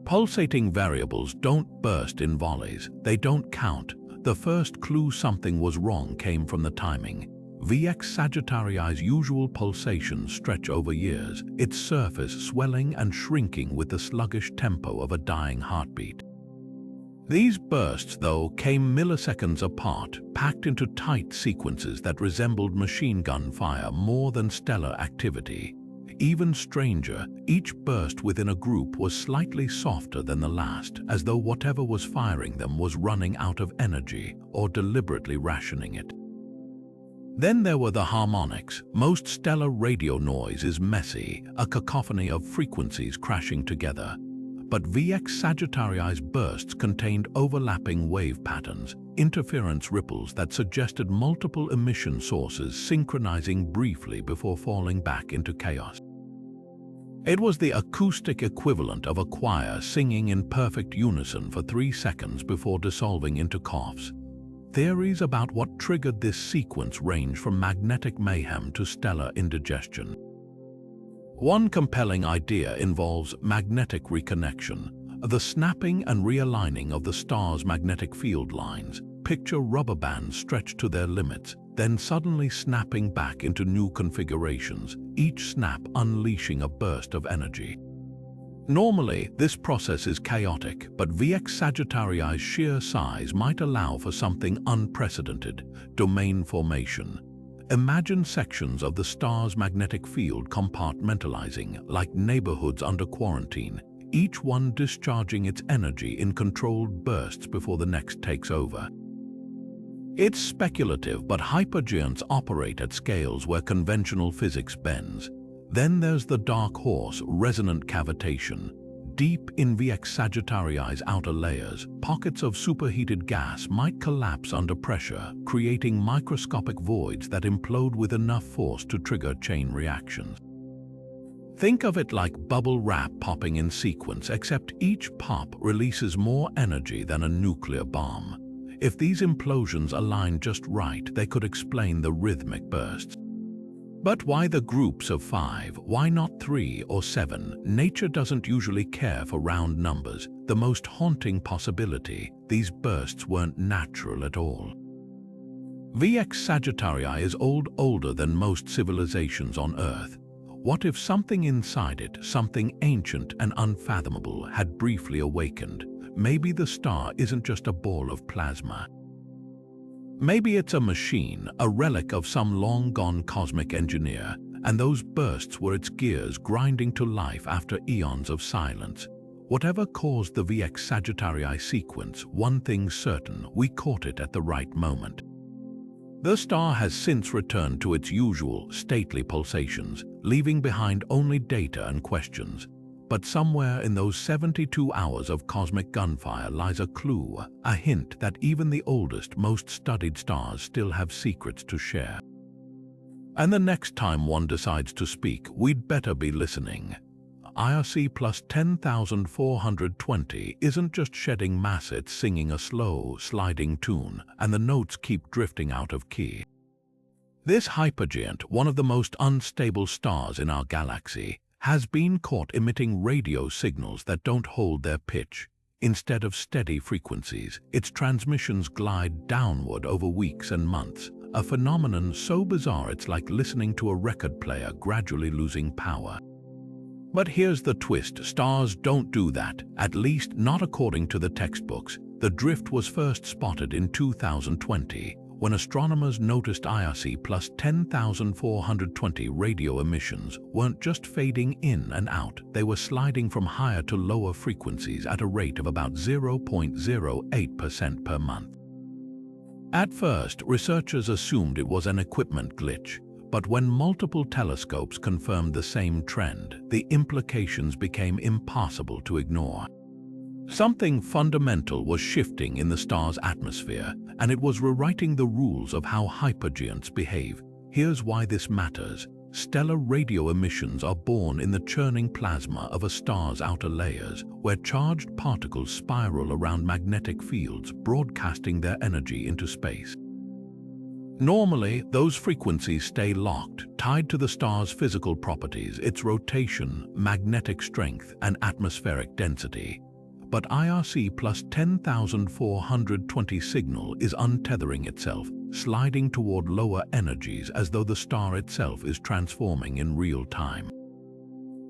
Pulsating variables don't burst in volleys, they don't count. The first clue something was wrong came from the timing. VX Sagittarii's usual pulsations stretch over years, its surface swelling and shrinking with the sluggish tempo of a dying heartbeat. These bursts, though, came milliseconds apart, packed into tight sequences that resembled machine gun fire more than stellar activity. Even stranger, each burst within a group was slightly softer than the last, as though whatever was firing them was running out of energy or deliberately rationing it. Then there were the harmonics. Most stellar radio noise is messy, a cacophony of frequencies crashing together. But VX Sagittarii's bursts contained overlapping wave patterns, interference ripples that suggested multiple emission sources synchronizing briefly before falling back into chaos. It was the acoustic equivalent of a choir singing in perfect unison for 3 seconds before dissolving into coughs. Theories about what triggered this sequence range from magnetic mayhem to stellar indigestion. One compelling idea involves magnetic reconnection, the snapping and realigning of the star's magnetic field lines. Picture rubber bands stretched to their limits, then suddenly snapping back into new configurations, each snap unleashing a burst of energy. Normally, this process is chaotic, but VX Sagittarii's sheer size might allow for something unprecedented: domain formation. Imagine sections of the star's magnetic field compartmentalizing, like neighborhoods under quarantine, each one discharging its energy in controlled bursts before the next takes over. It's speculative, but hypergiants operate at scales where conventional physics bends. Then there's the dark horse, resonant cavitation. Deep in VX Sagittarii's outer layers, pockets of superheated gas might collapse under pressure, creating microscopic voids that implode with enough force to trigger chain reactions. Think of it like bubble wrap popping in sequence, except each pop releases more energy than a nuclear bomb. If these implosions align just right, they could explain the rhythmic bursts. But why the groups of 5? Why not 3 or 7? Nature doesn't usually care for round numbers. The most haunting possibility: these bursts weren't natural at all. VX Sagittarii is older than most civilizations on Earth. What if something inside it, something ancient and unfathomable, had briefly awakened? Maybe the star isn't just a ball of plasma. Maybe it's a machine, a relic of some long-gone cosmic engineer, and those bursts were its gears grinding to life after eons of silence. Whatever caused the VX Sagittarii sequence, one thing's certain: we caught it at the right moment. The star has since returned to its usual, stately pulsations, leaving behind only data and questions. But somewhere in those 72 hours of cosmic gunfire lies a clue, a hint that even the oldest, most studied stars still have secrets to share. And the next time one decides to speak, we'd better be listening. IRC plus 10,420 isn't just shedding mass, it's singing a slow, sliding tune, and the notes keep drifting out of key. This hypergiant, one of the most unstable stars in our galaxy, has been caught emitting radio signals that don't hold their pitch. Instead of steady frequencies, its transmissions glide downward over weeks and months, a phenomenon so bizarre it's like listening to a record player gradually losing power. But here's the twist: stars don't do that, at least not according to the textbooks. The drift was first spotted in 2020, when astronomers noticed IRC plus 10,420 radio emissions weren't just fading in and out, they were sliding from higher to lower frequencies at a rate of about 0.08% per month. At first, researchers assumed it was an equipment glitch, but when multiple telescopes confirmed the same trend, the implications became impossible to ignore. Something fundamental was shifting in the star's atmosphere, and it was rewriting the rules of how hypergiants behave. Here's why this matters. Stellar radio emissions are born in the churning plasma of a star's outer layers, where charged particles spiral around magnetic fields, broadcasting their energy into space. Normally, those frequencies stay locked, tied to the star's physical properties, its rotation, magnetic strength, and atmospheric density. But IRC plus 10,420 signal is untethering itself, sliding toward lower energies as though the star itself is transforming in real time.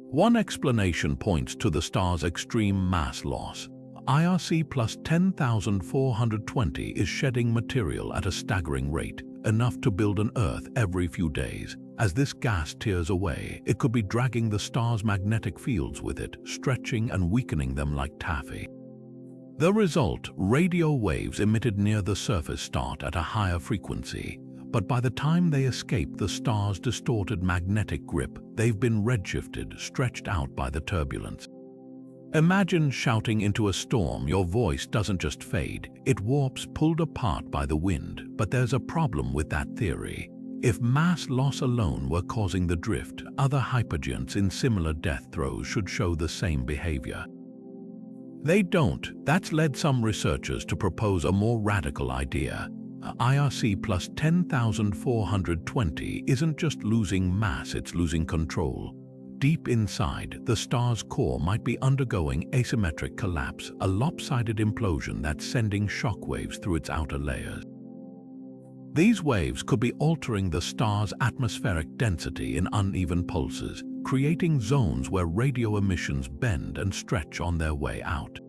One explanation points to the star's extreme mass loss. IRC plus 10,420 is shedding material at a staggering rate, enough to build an Earth every few days. As this gas tears away, it could be dragging the star's magnetic fields with it, stretching and weakening them like taffy. The result, radio waves emitted near the surface start at a higher frequency, but by the time they escape the star's distorted magnetic grip, they've been redshifted, stretched out by the turbulence. Imagine shouting into a storm. Your voice doesn't just fade, it warps, pulled apart by the wind. But there's a problem with that theory. If mass loss alone were causing the drift, other hypergiants in similar death throes should show the same behavior. They don't. That's led some researchers to propose a more radical idea. IRC plus 10,420 isn't just losing mass, it's losing control. Deep inside, the star's core might be undergoing asymmetric collapse, a lopsided implosion that's sending shockwaves through its outer layers. These waves could be altering the star's atmospheric density in uneven pulses, creating zones where radio emissions bend and stretch on their way out.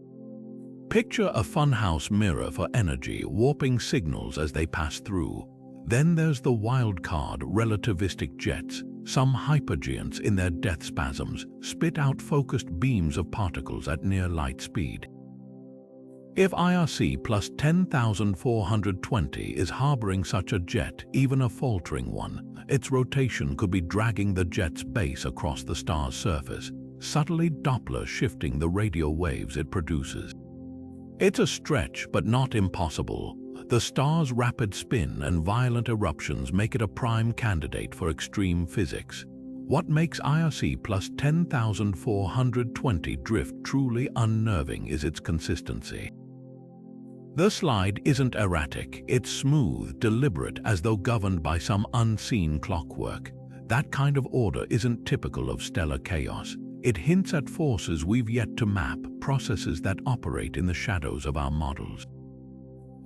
Picture a funhouse mirror for energy, warping signals as they pass through. Then there's the wild card, relativistic jets. Some hypergiants in their death spasms spit out focused beams of particles at near light speed. If IRC plus 10,420 is harboring such a jet, even a faltering one, its rotation could be dragging the jet's base across the star's surface, subtly Doppler shifting the radio waves it produces. It's a stretch, but not impossible. The star's rapid spin and violent eruptions make it a prime candidate for extreme physics. What makes IRC plus 10,420 drift truly unnerving is its consistency. The slide isn't erratic, it's smooth, deliberate, as though governed by some unseen clockwork. That kind of order isn't typical of stellar chaos. It hints at forces we've yet to map, processes that operate in the shadows of our models.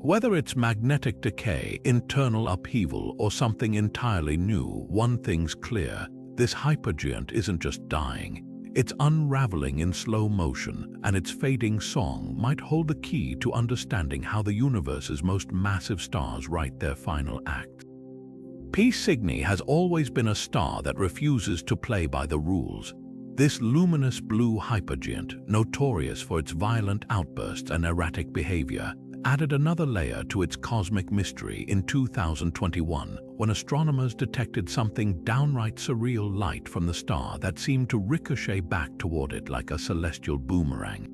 Whether it's magnetic decay, internal upheaval, or something entirely new, one thing's clear: this hypergiant isn't just dying. It's unraveling in slow motion, and its fading song might hold the key to understanding how the universe's most massive stars write their final act. P Cygni has always been a star that refuses to play by the rules. This luminous blue hypergiant, notorious for its violent outbursts and erratic behavior, added another layer to its cosmic mystery in 2021 when astronomers detected something downright surreal: light from the star that seemed to ricochet back toward it like a celestial boomerang.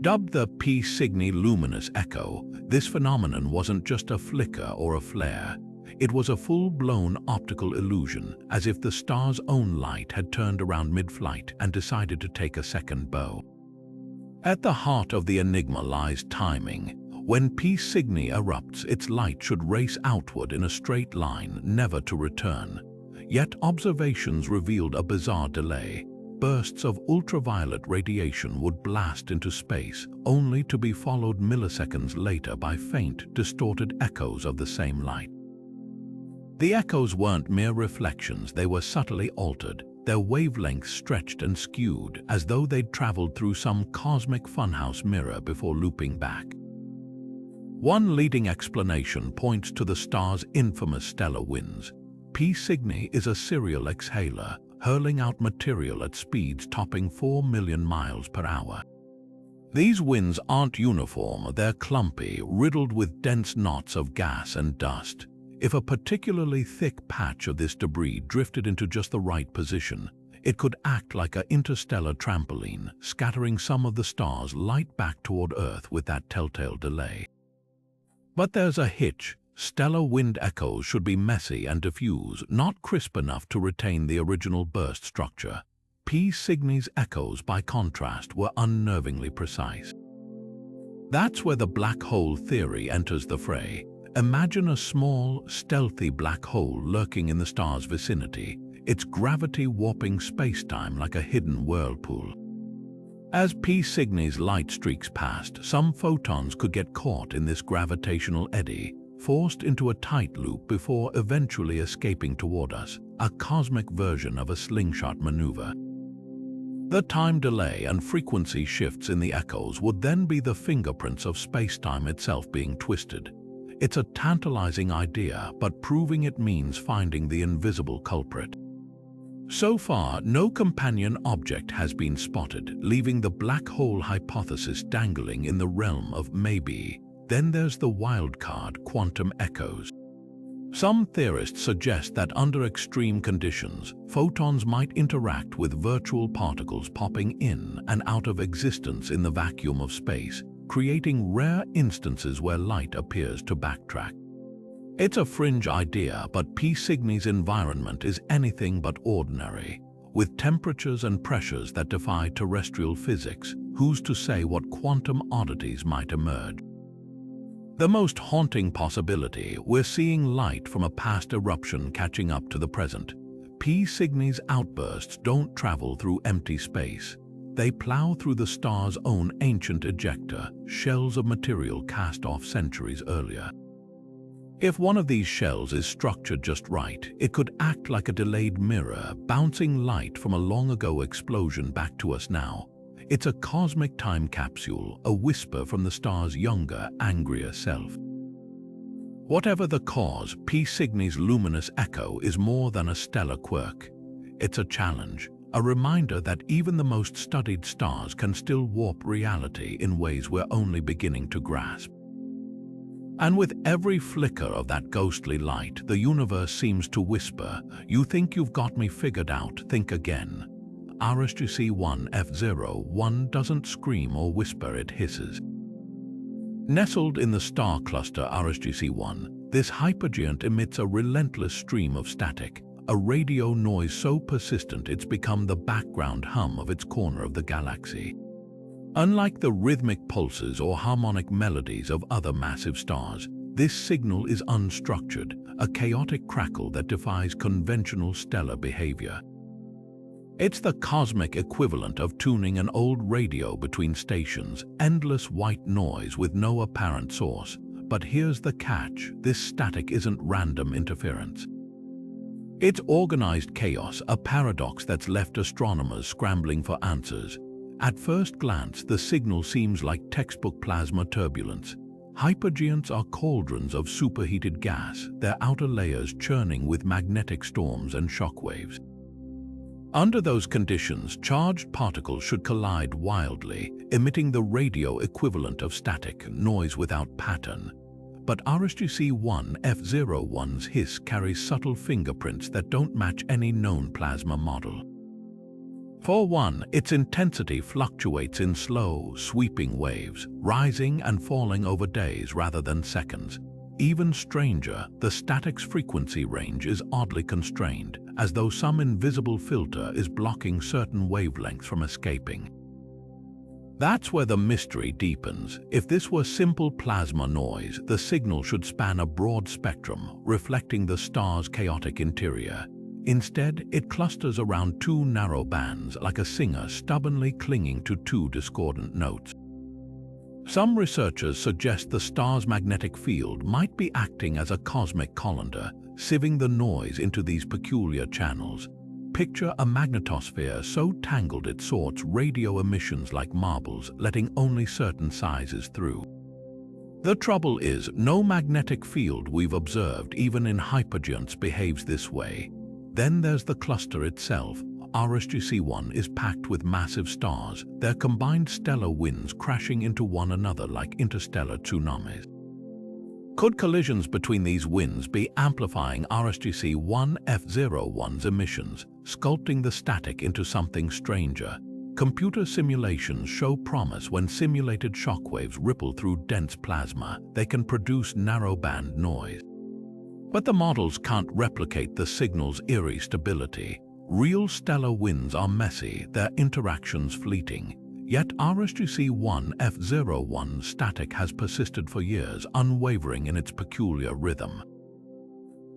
Dubbed the P Cygni luminous echo, this phenomenon wasn't just a flicker or a flare. It was a full-blown optical illusion, as if the star's own light had turned around mid-flight and decided to take a second bow. At the heart of the enigma lies timing. When P Cygni erupts, its light should race outward in a straight line, never to return. Yet observations revealed a bizarre delay. Bursts of ultraviolet radiation would blast into space, only to be followed milliseconds later by faint, distorted echoes of the same light. The echoes weren't mere reflections, they were subtly altered, their wavelengths stretched and skewed, as though they'd traveled through some cosmic funhouse mirror before looping back. One leading explanation points to the star's infamous stellar winds. P Cygni is a serial exhaler, hurling out material at speeds topping 4 million miles per hour. These winds aren't uniform, they're clumpy, riddled with dense knots of gas and dust. If a particularly thick patch of this debris drifted into just the right position, it could act like an interstellar trampoline, scattering some of the star's light back toward Earth with that telltale delay. But there's a hitch. Stellar wind echoes should be messy and diffuse, not crisp enough to retain the original burst structure. P Cygni's echoes, by contrast, were unnervingly precise. That's where the black hole theory enters the fray. Imagine a small, stealthy black hole lurking in the star's vicinity, its gravity warping space-time like a hidden whirlpool. As P Cygni's light streaks past, some photons could get caught in this gravitational eddy, forced into a tight loop before eventually escaping toward us, a cosmic version of a slingshot maneuver. The time delay and frequency shifts in the echoes would then be the fingerprints of space-time itself being twisted. It's a tantalizing idea, but proving it means finding the invisible culprit. So far, no companion object has been spotted, leaving the black hole hypothesis dangling in the realm of maybe. Then there's the wild card, quantum echoes. Some theorists suggest that under extreme conditions, photons might interact with virtual particles popping in and out of existence in the vacuum of space, creating rare instances where light appears to backtrack. It's a fringe idea, but P Cygni's environment is anything but ordinary. With temperatures and pressures that defy terrestrial physics, who's to say what quantum oddities might emerge? The most haunting possibility, we're seeing light from a past eruption catching up to the present. P Cygni's outbursts don't travel through empty space. They plow through the star's own ancient ejector, shells of material cast off centuries earlier. If one of these shells is structured just right, it could act like a delayed mirror, bouncing light from a long-ago explosion back to us now. It's a cosmic time capsule, a whisper from the star's younger, angrier self. Whatever the cause, P Cygni's luminous echo is more than a stellar quirk. It's a challenge, a reminder that even the most studied stars can still warp reality in ways we're only beginning to grasp. And with every flicker of that ghostly light, the universe seems to whisper, "You think you've got me figured out, think again." RSGC1 F01 doesn't scream or whisper, it hisses. Nestled in the star cluster RSGC1, this hypergiant emits a relentless stream of static, a radio noise so persistent it's become the background hum of its corner of the galaxy. Unlike the rhythmic pulses or harmonic melodies of other massive stars, this signal is unstructured, a chaotic crackle that defies conventional stellar behavior. It's the cosmic equivalent of tuning an old radio between stations, endless white noise with no apparent source. But here's the catch, this static isn't random interference. It's organized chaos, a paradox that's left astronomers scrambling for answers. At first glance, the signal seems like textbook plasma turbulence. Hypergiants are cauldrons of superheated gas, their outer layers churning with magnetic storms and shockwaves. Under those conditions, charged particles should collide wildly, emitting the radio equivalent of static, noise without pattern. But RSGC1 F01's hiss carries subtle fingerprints that don't match any known plasma model. For one, its intensity fluctuates in slow, sweeping waves, rising and falling over days rather than seconds. Even stranger, the static's frequency range is oddly constrained, as though some invisible filter is blocking certain wavelengths from escaping. That's where the mystery deepens. If this were simple plasma noise, the signal should span a broad spectrum, reflecting the star's chaotic interior. Instead, it clusters around two narrow bands, like a singer stubbornly clinging to two discordant notes. Some researchers suggest the star's magnetic field might be acting as a cosmic colander, sieving the noise into these peculiar channels. Picture a magnetosphere so tangled it sorts radio emissions like marbles, letting only certain sizes through. The trouble is, no magnetic field we've observed, even in hypergiants, behaves this way. Then there's the cluster itself. RSGC1 is packed with massive stars, their combined stellar winds crashing into one another like interstellar tsunamis. Could collisions between these winds be amplifying RSGC1 F01's emissions, sculpting the static into something stranger? Computer simulations show promise. When simulated shockwaves ripple through dense plasma, they can produce narrowband noise. But the models can't replicate the signal's eerie stability. Real stellar winds are messy, their interactions fleeting. Yet RSGC-1F01 static has persisted for years, unwavering in its peculiar rhythm.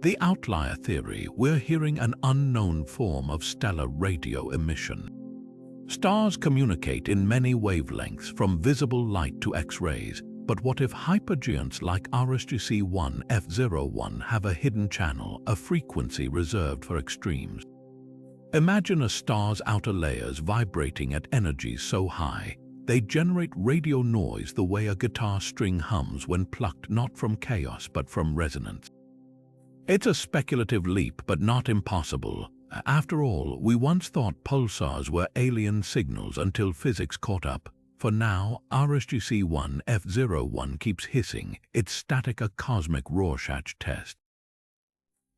The outlier theory: we're hearing an unknown form of stellar radio emission. Stars communicate in many wavelengths, from visible light to X-rays, but what if hypergiants like RSGC-1F01 have a hidden channel, a frequency reserved for extremes? Imagine a star's outer layers vibrating at energies so high, they generate radio noise the way a guitar string hums when plucked not from chaos but from resonance. It's a speculative leap, but not impossible. After all, we once thought pulsars were alien signals until physics caught up. For now, RSGC-1F01 keeps hissing, its static a cosmic Rorschach test.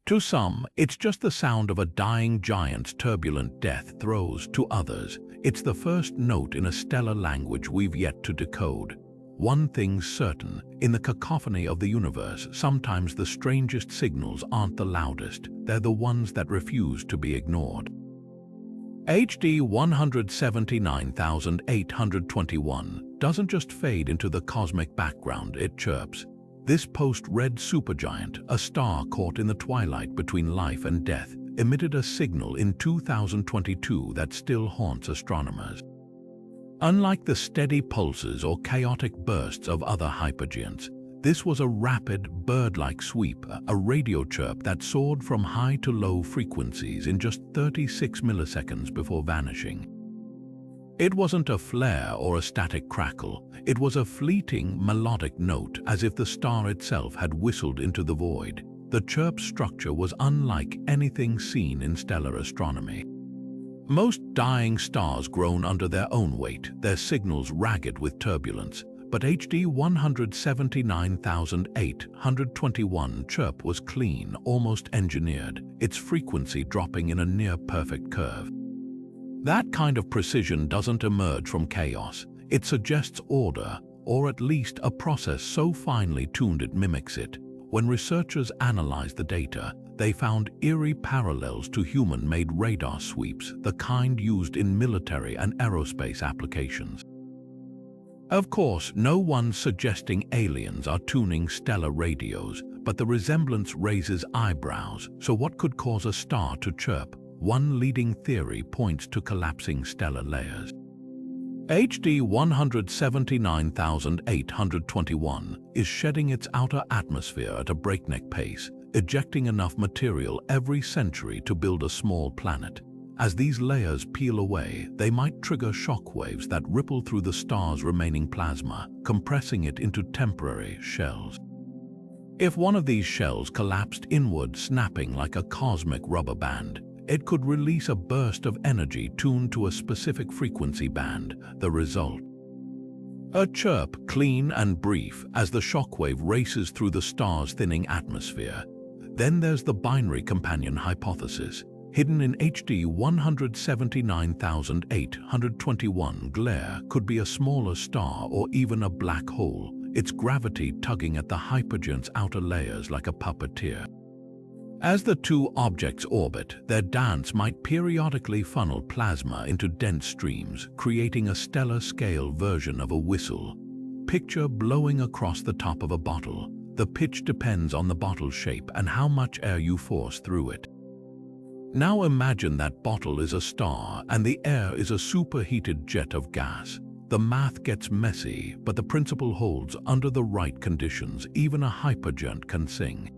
To some, it's just the sound of a dying giant's turbulent death throes. To others, it's the first note in a stellar language we've yet to decode. One thing's certain: in the cacophony of the universe, sometimes the strangest signals aren't the loudest, they're the ones that refuse to be ignored. HD 179,821 doesn't just fade into the cosmic background, it chirps. This post-red supergiant, a star caught in the twilight between life and death, emitted a signal in 2022 that still haunts astronomers. Unlike the steady pulses or chaotic bursts of other hypergiants, this was a rapid, bird-like sweep, a radio chirp that soared from high to low frequencies in just 36 milliseconds before vanishing. It wasn't a flare or a static crackle, it was a fleeting, melodic note, as if the star itself had whistled into the void. The chirp's structure was unlike anything seen in stellar astronomy. Most dying stars groan under their own weight, their signals ragged with turbulence, but HD 179,821 chirp was clean, almost engineered, its frequency dropping in a near-perfect curve. That kind of precision doesn't emerge from chaos. It suggests order, or at least a process so finely tuned it mimics it. When researchers analyzed the data, they found eerie parallels to human-made radar sweeps, the kind used in military and aerospace applications. Of course, no one's suggesting aliens are tuning stellar radios, but the resemblance raises eyebrows. So what could cause a star to chirp? One leading theory points to collapsing stellar layers. HD 179,821 is shedding its outer atmosphere at a breakneck pace, ejecting enough material every century to build a small planet. As these layers peel away, they might trigger shockwaves that ripple through the star's remaining plasma, compressing it into temporary shells. If one of these shells collapsed inward, snapping like a cosmic rubber band, it could release a burst of energy tuned to a specific frequency band. The result: a chirp, clean and brief, as the shockwave races through the star's thinning atmosphere. Then there's the binary companion hypothesis. Hidden in HD 179,821 glare could be a smaller star or even a black hole, its gravity tugging at the hypergiant's outer layers like a puppeteer. As the two objects orbit, their dance might periodically funnel plasma into dense streams, creating a stellar-scale version of a whistle. Picture blowing across the top of a bottle. The pitch depends on the bottle's shape and how much air you force through it. Now imagine that bottle is a star and the air is a superheated jet of gas. The math gets messy, but the principle holds. Under the right conditions, even a hypergiant can sing.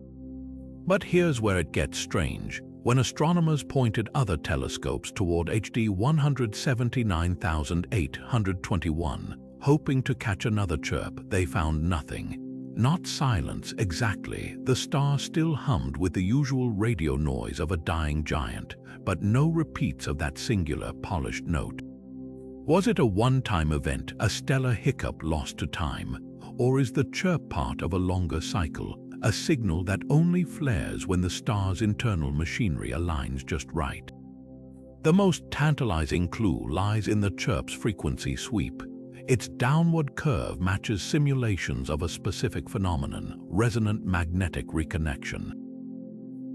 But here's where it gets strange. When astronomers pointed other telescopes toward HD 179,821, hoping to catch another chirp, they found nothing. Not silence exactly. The star still hummed with the usual radio noise of a dying giant, but no repeats of that singular, polished note. Was it a one-time event, a stellar hiccup lost to time? Or is the chirp part of a longer cycle, a signal that only flares when the star's internal machinery aligns just right? The most tantalizing clue lies in the chirp's frequency sweep. Its downward curve matches simulations of a specific phenomenon, resonant magnetic reconnection.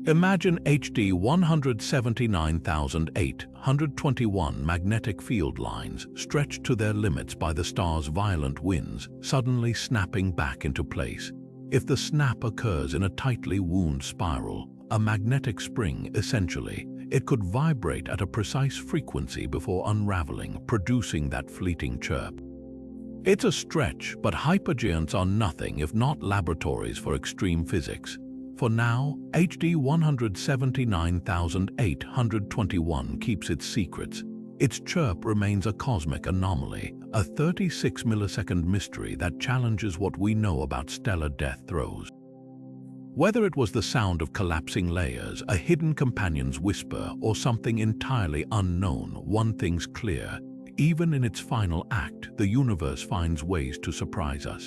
Imagine HD 179,821 magnetic field lines stretched to their limits by the star's violent winds, suddenly snapping back into place. If the snap occurs in a tightly wound spiral, a magnetic spring essentially, it could vibrate at a precise frequency before unraveling, producing that fleeting chirp. It's a stretch, but hypergiants are nothing if not laboratories for extreme physics. For now, HD 179,821 keeps its secrets. Its chirp remains a cosmic anomaly, a 36-millisecond mystery that challenges what we know about stellar death throes. Whether it was the sound of collapsing layers, a hidden companion's whisper, or something entirely unknown, one thing's clear: even in its final act, the universe finds ways to surprise us.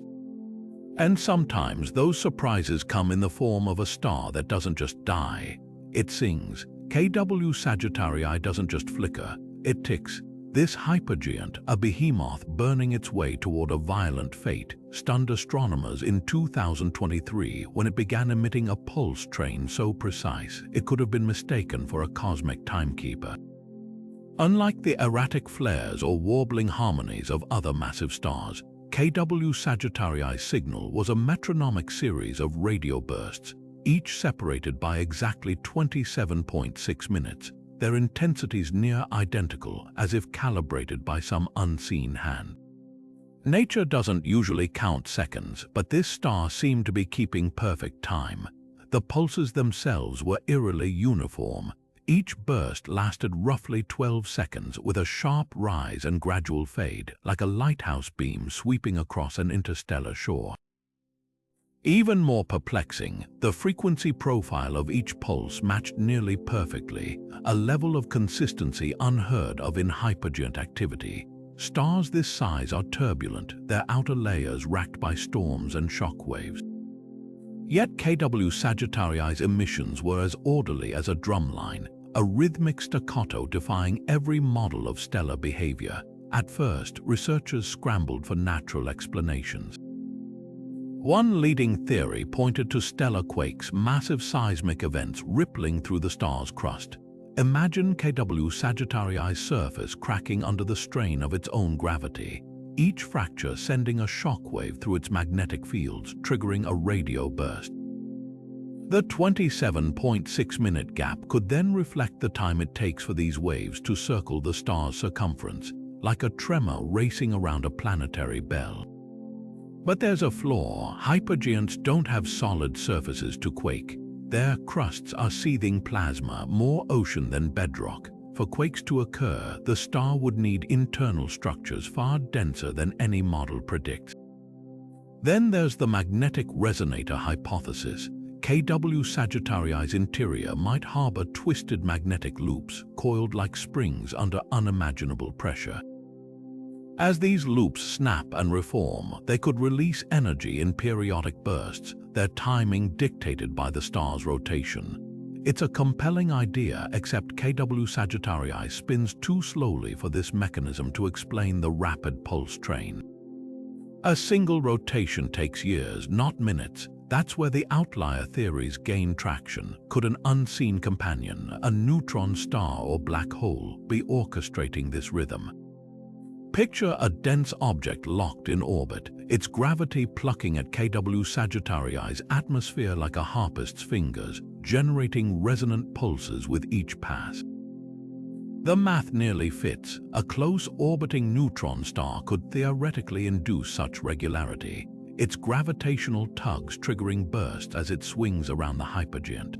And sometimes those surprises come in the form of a star that doesn't just die, it sings. KW Sagittarii doesn't just flicker, it ticks. This hypergiant, a behemoth burning its way toward a violent fate, stunned astronomers in 2023 when it began emitting a pulse train so precise it could have been mistaken for a cosmic timekeeper. Unlike the erratic flares or warbling harmonies of other massive stars, KW Sagittarii's signal was a metronomic series of radio bursts, each separated by exactly 27.6 minutes, their intensities near identical, as if calibrated by some unseen hand. Nature doesn't usually count seconds, but this star seemed to be keeping perfect time. The pulses themselves were eerily uniform. Each burst lasted roughly 12 seconds with a sharp rise and gradual fade, like a lighthouse beam sweeping across an interstellar shore. Even more perplexing, the frequency profile of each pulse matched nearly perfectly, a level of consistency unheard of in hypergiant activity. Stars this size are turbulent, their outer layers racked by storms and shock waves. Yet KW Sagittarii's emissions were as orderly as a drumline, a rhythmic staccato defying every model of stellar behavior. At first, researchers scrambled for natural explanations. One leading theory pointed to stellar quakes, massive seismic events rippling through the star's crust. Imagine KW Sagittarii's surface cracking under the strain of its own gravity, each fracture sending a shockwave through its magnetic fields, triggering a radio burst. The 27.6-minute gap could then reflect the time it takes for these waves to circle the star's circumference, like a tremor racing around a planetary bell. But there's a flaw. Hypergiants don't have solid surfaces to quake. Their crusts are seething plasma, more ocean than bedrock. For quakes to occur, the star would need internal structures far denser than any model predicts. Then there's the magnetic resonator hypothesis. KW Sagittarii's interior might harbor twisted magnetic loops, coiled like springs under unimaginable pressure. As these loops snap and reform, they could release energy in periodic bursts, their timing dictated by the star's rotation. It's a compelling idea, except KW Sagittarii spins too slowly for this mechanism to explain the rapid pulse train. A single rotation takes years, not minutes. That's where the outlier theories gain traction. Could an unseen companion, a neutron star or black hole, be orchestrating this rhythm? Picture a dense object locked in orbit, its gravity plucking at KW Sagittarii's atmosphere like a harpist's fingers, generating resonant pulses with each pass. The math nearly fits. A close orbiting neutron star could theoretically induce such regularity, its gravitational tugs triggering bursts as it swings around the hypergiant.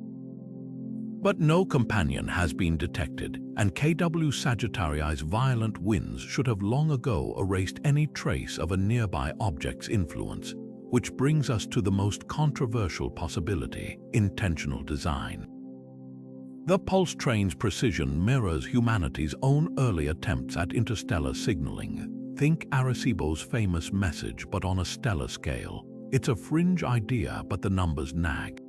But no companion has been detected, and KW Sagittarii's violent winds should have long ago erased any trace of a nearby object's influence, which brings us to the most controversial possibility: intentional design. The pulse train's precision mirrors humanity's own early attempts at interstellar signaling. Think Arecibo's famous message, but on a stellar scale. It's a fringe idea, but the numbers nag.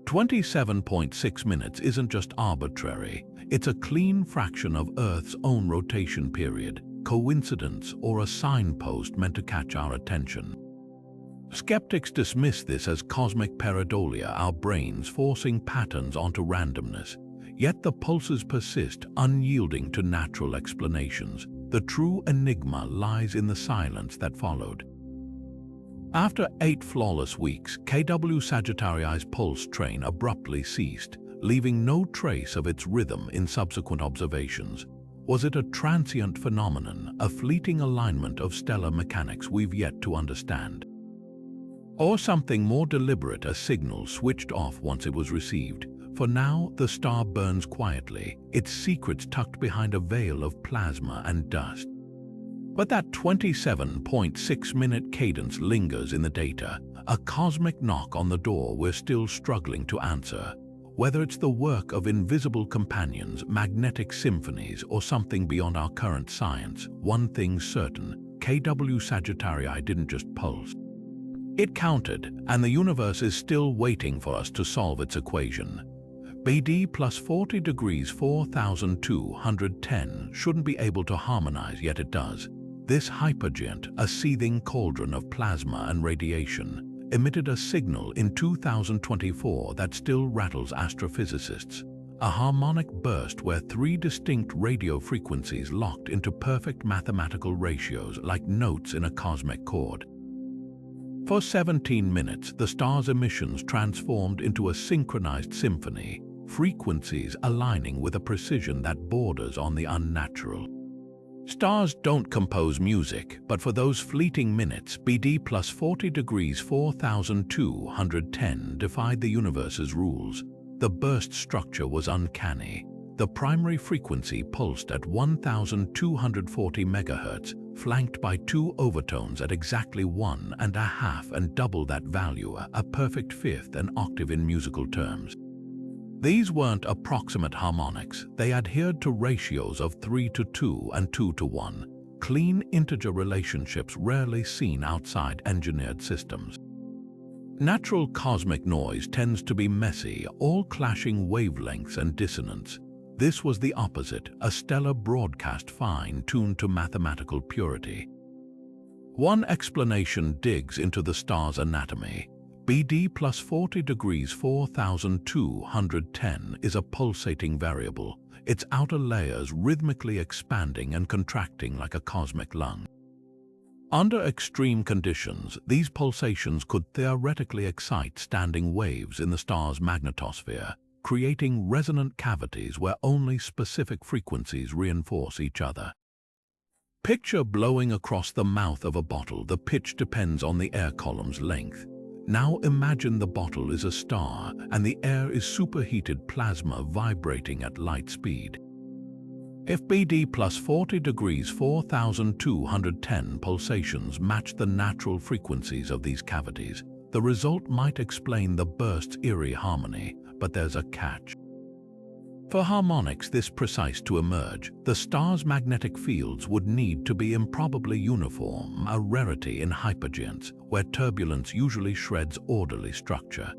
27.6 minutes isn't just arbitrary, it's a clean fraction of Earth's own rotation period, coincidence or a signpost meant to catch our attention. Skeptics dismiss this as cosmic pareidolia, our brains forcing patterns onto randomness. Yet the pulses persist, unyielding to natural explanations. The true enigma lies in the silence that followed. After 8 flawless weeks, KW Sagittarii's pulse train abruptly ceased, leaving no trace of its rhythm in subsequent observations. Was it a transient phenomenon, a fleeting alignment of stellar mechanics we've yet to understand? Or something more deliberate, a signal switched off once it was received? For now, the star burns quietly, its secrets tucked behind a veil of plasma and dust. But that 27.6-minute cadence lingers in the data, a cosmic knock on the door we're still struggling to answer. Whether it's the work of invisible companions, magnetic symphonies, or something beyond our current science, one thing's certain: KW Sagittarii didn't just pulse. It counted, and the universe is still waiting for us to solve its equation. BD plus 40 degrees 4210 shouldn't be able to harmonize, yet it does. This hypergiant, a seething cauldron of plasma and radiation, emitted a signal in 2024 that still rattles astrophysicists. A harmonic burst where 3 distinct radio frequencies locked into perfect mathematical ratios like notes in a cosmic chord. For 17 minutes, the star's emissions transformed into a synchronized symphony, frequencies aligning with a precision that borders on the unnatural. Stars don't compose music, but for those fleeting minutes, BD plus 40 degrees 4210 defied the universe's rules. The burst structure was uncanny. The primary frequency pulsed at 1240 MHz, flanked by 2 overtones at exactly 1.5 and double that value, a perfect fifth an octave in musical terms. These weren't approximate harmonics, they adhered to ratios of 3:2 and 2:1, clean integer relationships rarely seen outside engineered systems. Natural cosmic noise tends to be messy, all clashing wavelengths and dissonance. This was the opposite, a stellar broadcast fine-tuned to mathematical purity. One explanation digs into the star's anatomy. BD plus 40 degrees 4210 is a pulsating variable, its outer layers rhythmically expanding and contracting like a cosmic lung. Under extreme conditions, these pulsations could theoretically excite standing waves in the star's magnetosphere, creating resonant cavities where only specific frequencies reinforce each other. Picture blowing across the mouth of a bottle. The pitch depends on the air column's length. Now imagine the bottle is a star and the air is superheated plasma vibrating at light speed. If BD plus 40 degrees 4210 pulsations match the natural frequencies of these cavities, the result might explain the burst's eerie harmony, but there's a catch. For harmonics this precise to emerge, the star's magnetic fields would need to be improbably uniform, a rarity in hypergiants, where turbulence usually shreds orderly structure.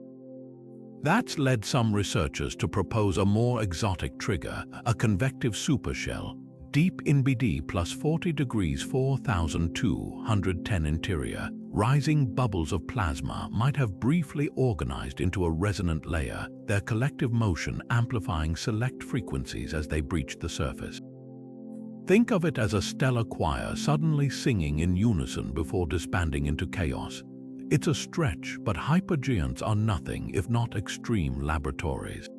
That's led some researchers to propose a more exotic trigger, a convective supershell, deep in BD plus 40 degrees 4210 interior. Rising bubbles of plasma might have briefly organized into a resonant layer, their collective motion amplifying select frequencies as they breached the surface. Think of it as a stellar choir suddenly singing in unison before disbanding into chaos. It's a stretch, but hypergiants are nothing if not extreme laboratories.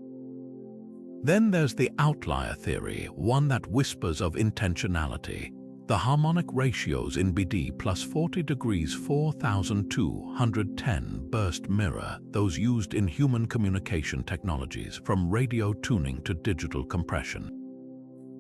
Then there's the outlier theory, one that whispers of intentionality. The harmonic ratios in BD plus 40 degrees 4210 burst mirror those used in human communication technologies, from radio tuning to digital compression.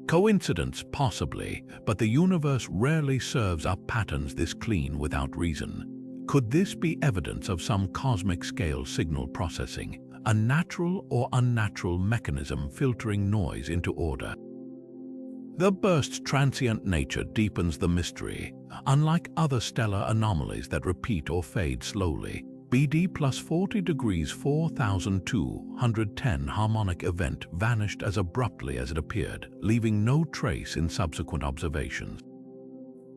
Coincidence? Possibly, but the universe rarely serves up patterns this clean without reason. Could this be evidence of some cosmic-scale signal processing, a natural or unnatural mechanism filtering noise into order? The burst's transient nature deepens the mystery. Unlike other stellar anomalies that repeat or fade slowly, BD plus 40 degrees 4210 harmonic event vanished as abruptly as it appeared, leaving no trace in subsequent observations.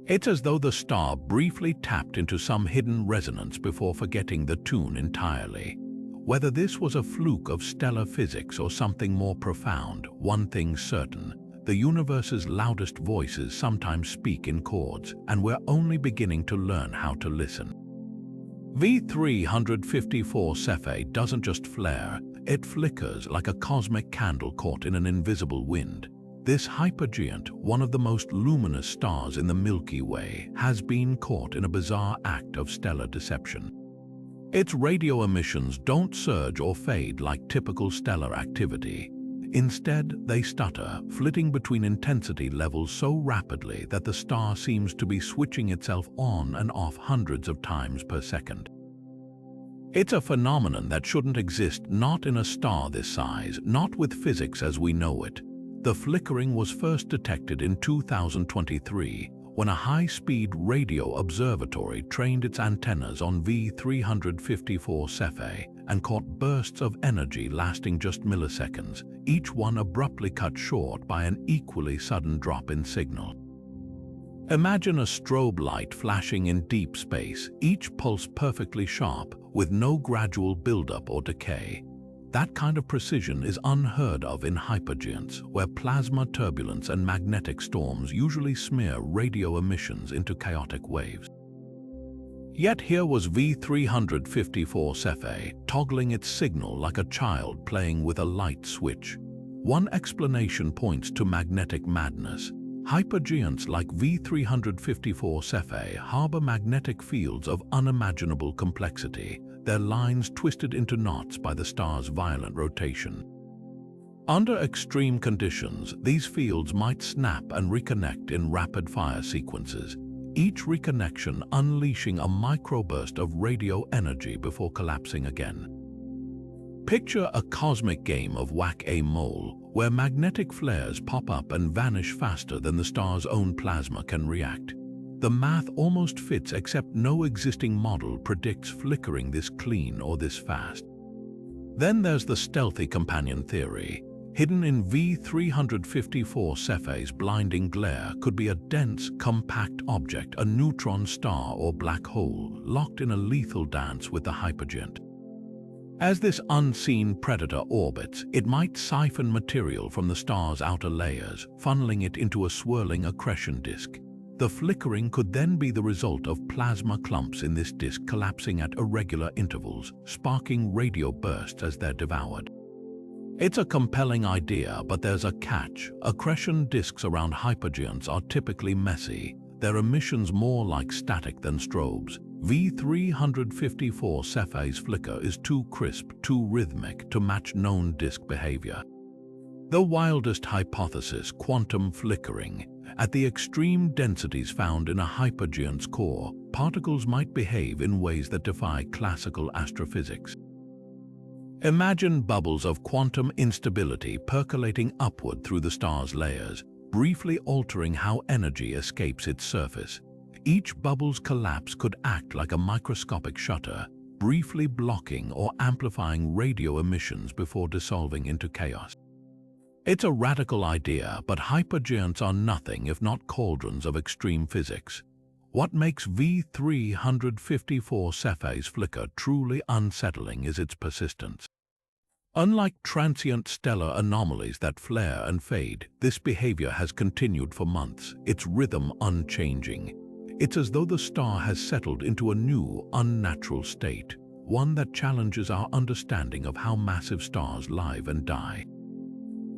It's as though the star briefly tapped into some hidden resonance before forgetting the tune entirely. Whether this was a fluke of stellar physics or something more profound, one thing's certain: the universe's loudest voices sometimes speak in chords, and we're only beginning to learn how to listen. V354 Cephei doesn't just flare, it flickers like a cosmic candle caught in an invisible wind. This hypergiant, one of the most luminous stars in the Milky Way, has been caught in a bizarre act of stellar deception. Its radio emissions don't surge or fade like typical stellar activity. Instead, they stutter, flitting between intensity levels so rapidly that the star seems to be switching itself on and off hundreds of times per second. It's a phenomenon that shouldn't exist, not in a star this size, not with physics as we know it. The flickering was first detected in 2023, when a high-speed radio observatory trained its antennas on V354 Cephei and caught bursts of energy lasting just milliseconds, each one abruptly cut short by an equally sudden drop in signal. Imagine a strobe light flashing in deep space, each pulse perfectly sharp, with no gradual buildup or decay. That kind of precision is unheard of in hypergiants, where plasma turbulence and magnetic storms usually smear radio emissions into chaotic waves. Yet here was V354 Cephei, toggling its signal like a child playing with a light switch. One explanation points to magnetic madness. Hypergiants like V354 Cephei harbor magnetic fields of unimaginable complexity, their lines twisted into knots by the star's violent rotation. Under extreme conditions, these fields might snap and reconnect in rapid-fire sequences, each reconnection unleashing a microburst of radio energy before collapsing again. Picture a cosmic game of whack-a-mole, where magnetic flares pop up and vanish faster than the star's own plasma can react. The math almost fits, except no existing model predicts flickering this clean or this fast. Then there's the stealthy companion theory. Hidden in V354 Cephei's blinding glare could be a dense, compact object, a neutron star or black hole, locked in a lethal dance with the hypergiant. As this unseen predator orbits, it might siphon material from the star's outer layers, funneling it into a swirling accretion disk. The flickering could then be the result of plasma clumps in this disk collapsing at irregular intervals, sparking radio bursts as they're devoured. It's a compelling idea, but there's a catch. Accretion disks around hypergiants are typically messy, their emissions more like static than strobes. V354 Cephei's flicker is too crisp, too rhythmic to match known disk behavior. The wildest hypothesis, quantum flickering. At the extreme densities found in a hypergiant's core, particles might behave in ways that defy classical astrophysics. Imagine bubbles of quantum instability percolating upward through the star's layers, briefly altering how energy escapes its surface. Each bubble's collapse could act like a microscopic shutter, briefly blocking or amplifying radio emissions before dissolving into chaos. It's a radical idea, but hypergiants are nothing if not cauldrons of extreme physics. What makes V354 Cephei's flicker truly unsettling is its persistence. Unlike transient stellar anomalies that flare and fade, this behavior has continued for months, its rhythm unchanging. It's as though the star has settled into a new, unnatural state, one that challenges our understanding of how massive stars live and die.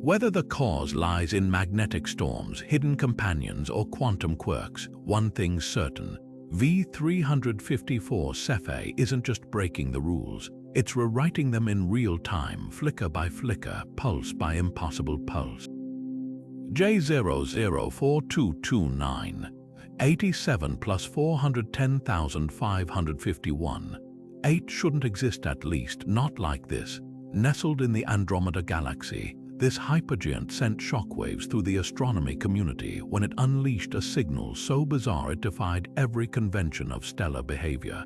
Whether the cause lies in magnetic storms, hidden companions, or quantum quirks, one thing's certain: V354 Cephei isn't just breaking the rules, it's rewriting them in real time, flicker by flicker, pulse by impossible pulse. J004229, 87 plus 410,551. 8 shouldn't exist, at least not like this. Nestled in the Andromeda Galaxy, this hypergiant sent shockwaves through the astronomy community when it unleashed a signal so bizarre it defied every convention of stellar behavior.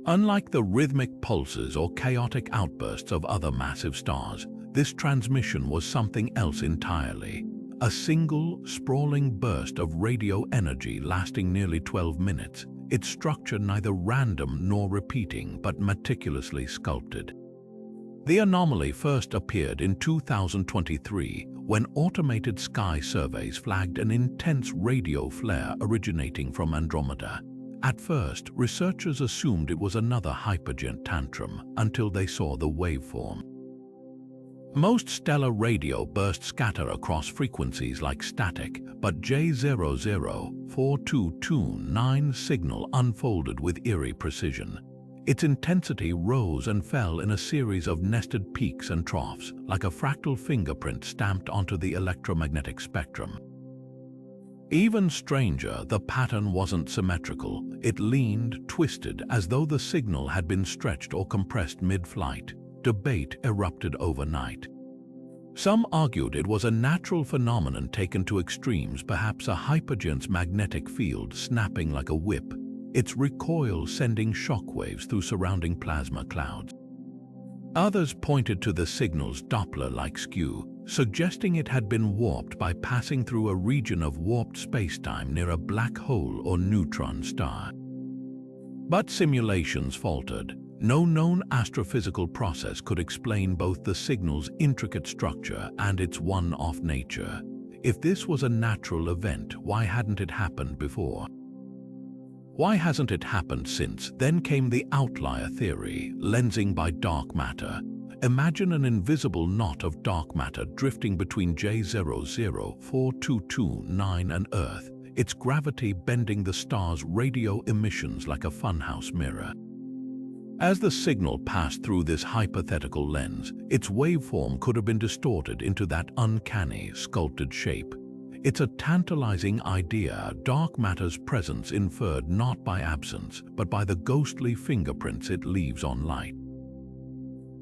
Unlike the rhythmic pulses or chaotic outbursts of other massive stars, this transmission was something else entirely. a single, sprawling burst of radio energy lasting nearly 12 minutes, its structure neither random nor repeating but meticulously sculpted. The anomaly first appeared in 2023 when automated sky surveys flagged an intense radio flare originating from Andromeda. At first, researchers assumed it was another hypergiant tantrum until they saw the waveform. Most stellar radio bursts scatter across frequencies like static, but J004229 signal unfolded with eerie precision. Its intensity rose and fell in a series of nested peaks and troughs, like a fractal fingerprint stamped onto the electromagnetic spectrum. Even stranger, the pattern wasn't symmetrical. It leaned, twisted, as though the signal had been stretched or compressed mid-flight. Debate erupted overnight. Some argued it was a natural phenomenon taken to extremes, perhaps a hypergiant's magnetic field snapping like a whip, its recoil sending shockwaves through surrounding plasma clouds. Others pointed to the signal's Doppler-like skew, suggesting it had been warped by passing through a region of warped spacetime near a black hole or neutron star. But simulations faltered. No known astrophysical process could explain both the signal's intricate structure and its one-off nature. If this was a natural event, why hadn't it happened before? Why hasn't it happened since? Then came the outlier theory, lensing by dark matter. Imagine an invisible knot of dark matter drifting between J004229 and Earth, its gravity bending the star's radio emissions like a funhouse mirror. As the signal passed through this hypothetical lens, its waveform could have been distorted into that uncanny, sculpted shape. It's a tantalizing idea, dark matter's presence inferred not by absence, but by the ghostly fingerprints it leaves on light.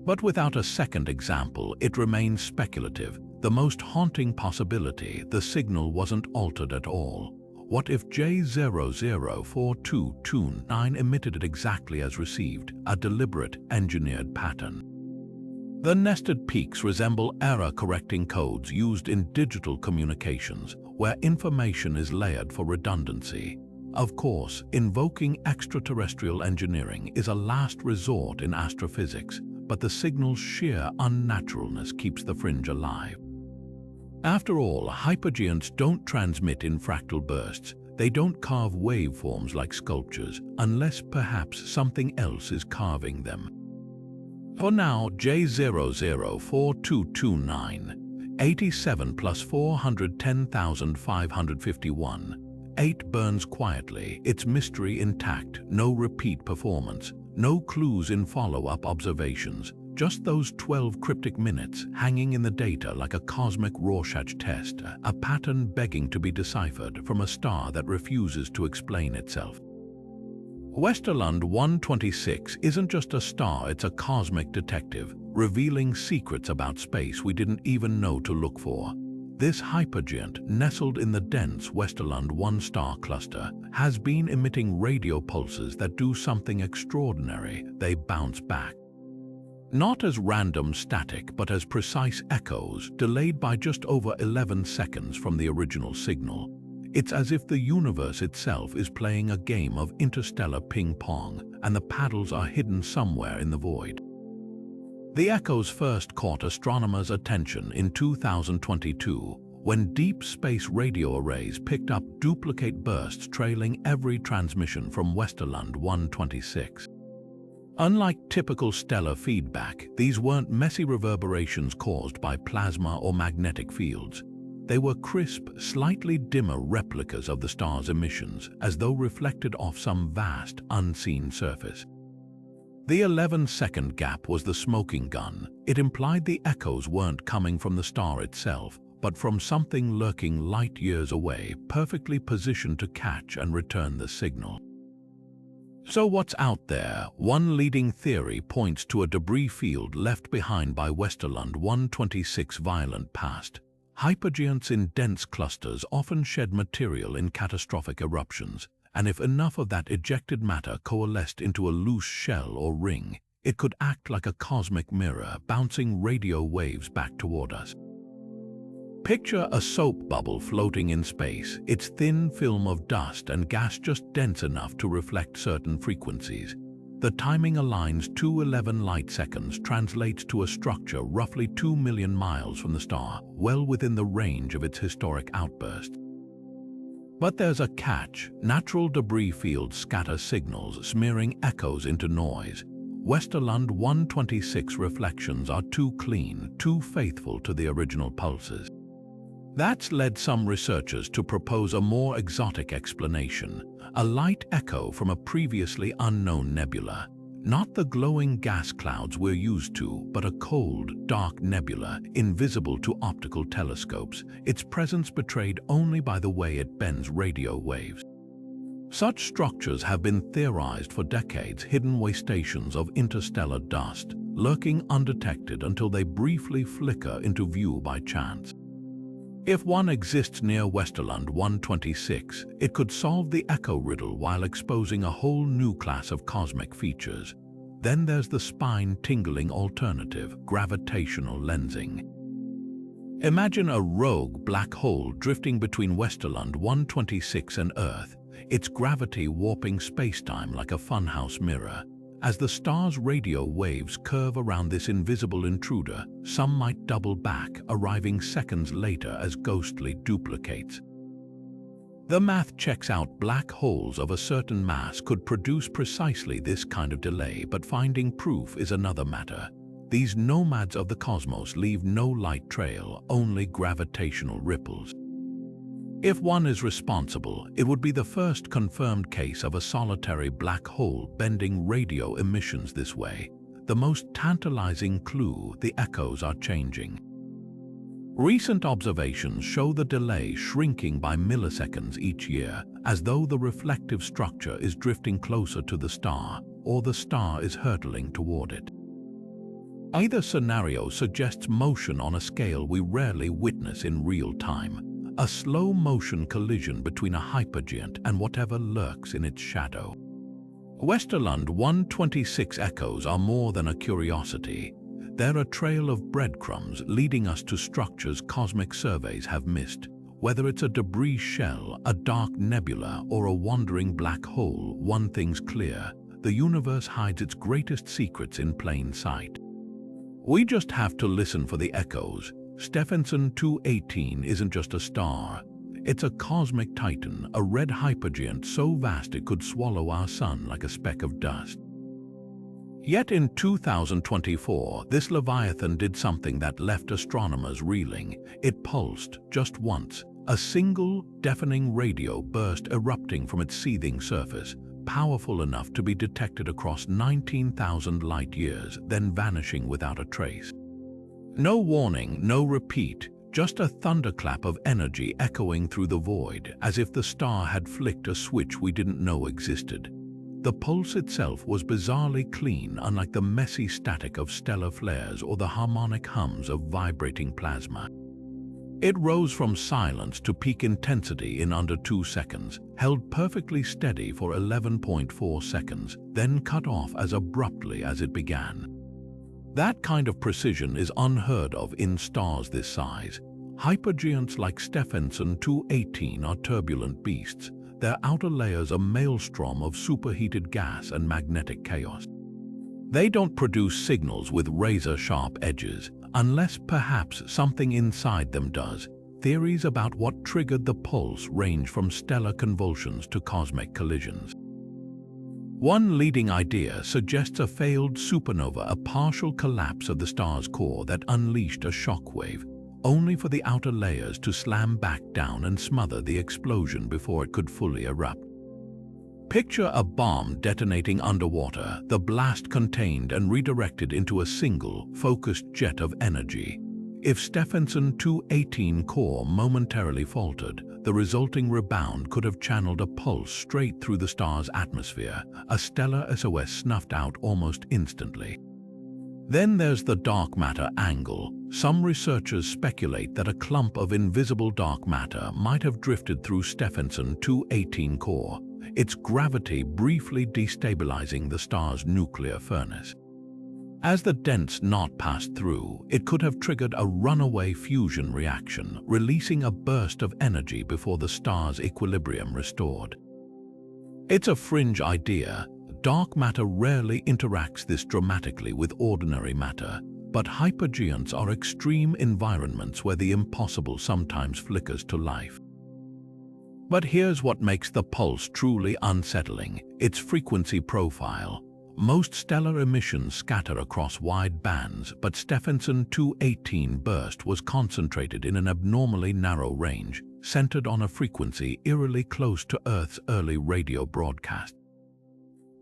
But without a second example, it remains speculative. The most haunting possibility, the signal wasn't altered at all. What if J004229 emitted it exactly as received, a deliberate, engineered pattern? The nested peaks resemble error-correcting codes used in digital communications, where information is layered for redundancy. Of course, invoking extraterrestrial engineering is a last resort in astrophysics, but the signal's sheer unnaturalness keeps the fringe alive. After all, hypergiants don't transmit in fractal bursts. They don't carve waveforms like sculptures, unless perhaps something else is carving them. For now, J004229, 87 plus 410,551, 8 burns quietly, its mystery intact, no repeat performance, no clues in follow-up observations, just those 12 cryptic minutes hanging in the data like a cosmic Rorschach test, a pattern begging to be deciphered from a star that refuses to explain itself. Westerlund 126 isn't just a star, it's a cosmic detective, revealing secrets about space we didn't even know to look for. This hypergiant, nestled in the dense Westerlund 1 star cluster, has been emitting radio pulses that do something extraordinary. They bounce back. Not as random static, but as precise echoes, delayed by just over 11 seconds from the original signal. It's as if the universe itself is playing a game of interstellar ping-pong, and the paddles are hidden somewhere in the void. The echoes first caught astronomers' attention in 2022, when deep space radio arrays picked up duplicate bursts trailing every transmission from Westerlund 126. Unlike typical stellar feedback, these weren't messy reverberations caused by plasma or magnetic fields. They were crisp, slightly dimmer replicas of the star's emissions, as though reflected off some vast, unseen surface. The 11-second gap was the smoking gun. It implied the echoes weren't coming from the star itself, but from something lurking light years away, perfectly positioned to catch and return the signal. So what's out there? One leading theory points to a debris field left behind by Westerlund 126's violent past. Hypergiants in dense clusters often shed material in catastrophic eruptions, and if enough of that ejected matter coalesced into a loose shell or ring, it could act like a cosmic mirror, bouncing radio waves back toward us. Picture a soap bubble floating in space, its thin film of dust and gas just dense enough to reflect certain frequencies. The timing aligns 211 light seconds translates to a structure roughly 2 million miles from the star, well within the range of its historic outburst. But there's a catch. Natural debris fields scatter signals, smearing echoes into noise. Westerlund 126 reflections are too clean, too faithful to the original pulses. That's led some researchers to propose a more exotic explanation, a light echo from a previously unknown nebula. Not the glowing gas clouds we're used to, but a cold, dark nebula, invisible to optical telescopes, its presence betrayed only by the way it bends radio waves. Such structures have been theorized for decades, hidden stations of interstellar dust, lurking undetected until they briefly flicker into view by chance. If one exists near Westerlund 126, it could solve the echo riddle while exposing a whole new class of cosmic features. Then there's the spine-tingling alternative, gravitational lensing. Imagine a rogue black hole drifting between Westerlund 126 and Earth, its gravity warping spacetime like a funhouse mirror. As the star's radio waves curve around this invisible intruder, some might double back, arriving seconds later as ghostly duplicates. The math checks out. Black holes of a certain mass could produce precisely this kind of delay, but finding proof is another matter. These nomads of the cosmos leave no light trail, only gravitational ripples. If one is responsible, it would be the first confirmed case of a solitary black hole bending radio emissions this way. The most tantalizing clue: the echoes are changing. Recent observations show the delay shrinking by milliseconds each year, as though the reflective structure is drifting closer to the star, or the star is hurtling toward it. Either scenario suggests motion on a scale we rarely witness in real time. A slow-motion collision between a hypergiant and whatever lurks in its shadow. Westerlund 126 echoes are more than a curiosity. They're a trail of breadcrumbs leading us to structures cosmic surveys have missed. Whether it's a debris shell, a dark nebula, or a wandering black hole, one thing's clear: the universe hides its greatest secrets in plain sight. We just have to listen for the echoes. Stephenson 218 isn't just a star. It's a cosmic titan, a red hypergiant so vast it could swallow our sun like a speck of dust. Yet in 2024, this Leviathan did something that left astronomers reeling. It pulsed just once, a single, deafening radio burst erupting from its seething surface, powerful enough to be detected across 19,000 light-years, then vanishing without a trace. No warning, no repeat, just a thunderclap of energy echoing through the void, as if the star had flicked a switch we didn't know existed. The pulse itself was bizarrely clean, unlike the messy static of stellar flares or the harmonic hums of vibrating plasma. It rose from silence to peak intensity in under 2 seconds, held perfectly steady for 11.4 seconds, then cut off as abruptly as it began. That kind of precision is unheard of in stars this size. Hypergiants like Stephenson 218 are turbulent beasts, their outer layers a maelstrom of superheated gas and magnetic chaos. They don't produce signals with razor-sharp edges, unless perhaps something inside them does. Theories about what triggered the pulse range from stellar convulsions to cosmic collisions. One leading idea suggests a failed supernova, a partial collapse of the star's core that unleashed a shockwave, only for the outer layers to slam back down and smother the explosion before it could fully erupt. Picture a bomb detonating underwater, the blast contained and redirected into a single, focused jet of energy. If Stephenson 218 core momentarily faltered, the resulting rebound could have channeled a pulse straight through the star's atmosphere, a stellar SOS snuffed out almost instantly. Then there's the dark matter angle. Some researchers speculate that a clump of invisible dark matter might have drifted through Stephenson 218 core, its gravity briefly destabilizing the star's nuclear furnace. As the dense knot passed through, it could have triggered a runaway fusion reaction, releasing a burst of energy before the star's equilibrium restored. It's a fringe idea. Dark matter rarely interacts this dramatically with ordinary matter, but hypergiants are extreme environments where the impossible sometimes flickers to life. But here's what makes the pulse truly unsettling: its frequency profile. Most stellar emissions scatter across wide bands, but Stephenson 218 burst was concentrated in an abnormally narrow range, centered on a frequency eerily close to Earth's early radio broadcast.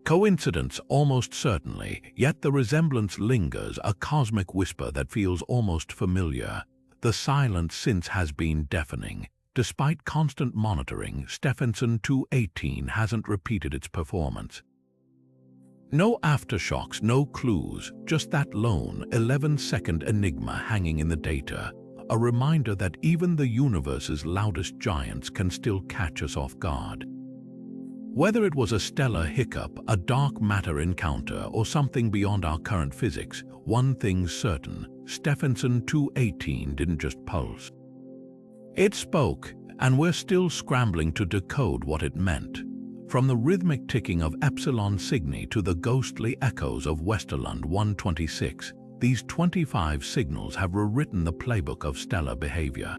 Coincidence? Almost certainly, yet the resemblance lingers, a cosmic whisper that feels almost familiar. The silence since has been deafening. Despite constant monitoring, Stephenson 218 hasn't repeated its performance. No aftershocks, no clues, just that lone 11-second enigma hanging in the data, a reminder that even the universe's loudest giants can still catch us off guard. Whether it was a stellar hiccup, a dark matter encounter, or something beyond our current physics, one thing's certain: Stephenson 218 didn't just pulse. It spoke, and we're still scrambling to decode what it meant. From the rhythmic ticking of Epsilon Cygni to the ghostly echoes of Westerlund 126, these 25 signals have rewritten the playbook of stellar behavior.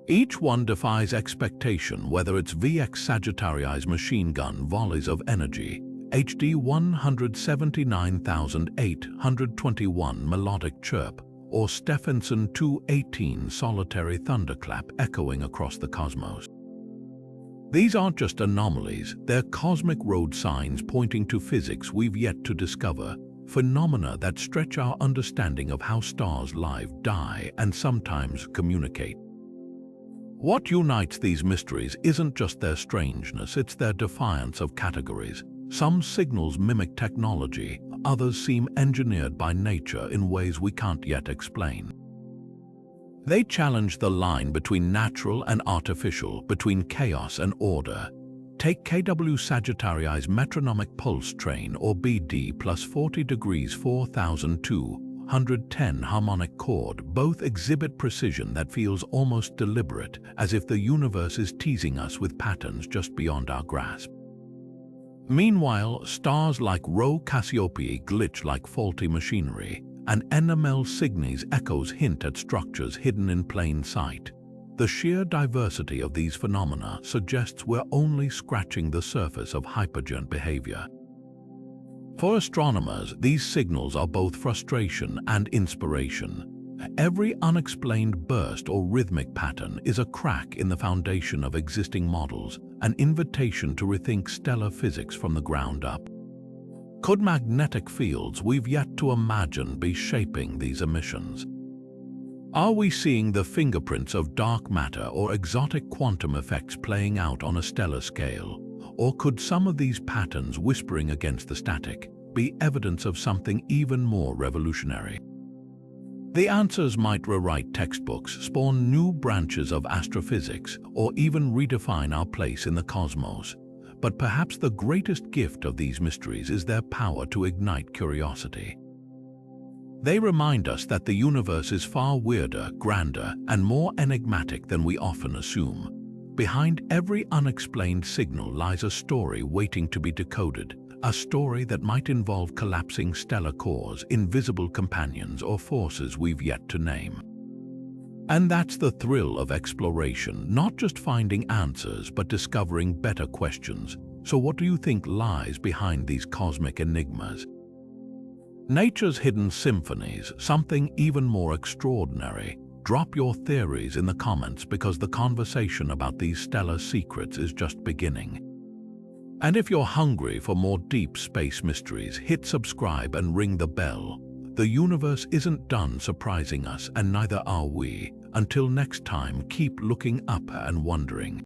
Each one defies expectation, whether it's VX Sagittarii's machine gun volleys of energy, HD 179,821 melodic chirp, or Stephenson 218 solitary thunderclap echoing across the cosmos. These aren't just anomalies, they're cosmic road signs pointing to physics we've yet to discover, phenomena that stretch our understanding of how stars live, die, and sometimes communicate. What unites these mysteries isn't just their strangeness, it's their defiance of categories. Some signals mimic technology, others seem engineered by nature in ways we can't yet explain. They challenge the line between natural and artificial, between chaos and order. Take KW Sagittarii's metronomic pulse train, or BD plus 40 degrees 4210 harmonic chord. Both exhibit precision that feels almost deliberate, as if the universe is teasing us with patterns just beyond our grasp. Meanwhile, stars like Rho Cassiopeiae glitch like faulty machinery, and Epsilon Cygni's echoes hint at structures hidden in plain sight. The sheer diversity of these phenomena suggests we're only scratching the surface of hypergiant behavior. For astronomers, these signals are both frustration and inspiration. Every unexplained burst or rhythmic pattern is a crack in the foundation of existing models, an invitation to rethink stellar physics from the ground up. Could magnetic fields we've yet to imagine be shaping these emissions? Are we seeing the fingerprints of dark matter or exotic quantum effects playing out on a stellar scale? Or could some of these patterns whispering against the static be evidence of something even more revolutionary? The answers might rewrite textbooks, spawn new branches of astrophysics, or even redefine our place in the cosmos. But perhaps the greatest gift of these mysteries is their power to ignite curiosity. They remind us that the universe is far weirder, grander, and more enigmatic than we often assume. Behind every unexplained signal lies a story waiting to be decoded, a story that might involve collapsing stellar cores, invisible companions, or forces we've yet to name. And that's the thrill of exploration, not just finding answers, but discovering better questions. So what do you think lies behind these cosmic enigmas? Nature's hidden symphonies, something even more extraordinary. Drop your theories in the comments, because the conversation about these stellar secrets is just beginning. And if you're hungry for more deep space mysteries, hit subscribe and ring the bell. The universe isn't done surprising us, and neither are we. Until next time, keep looking up and wondering.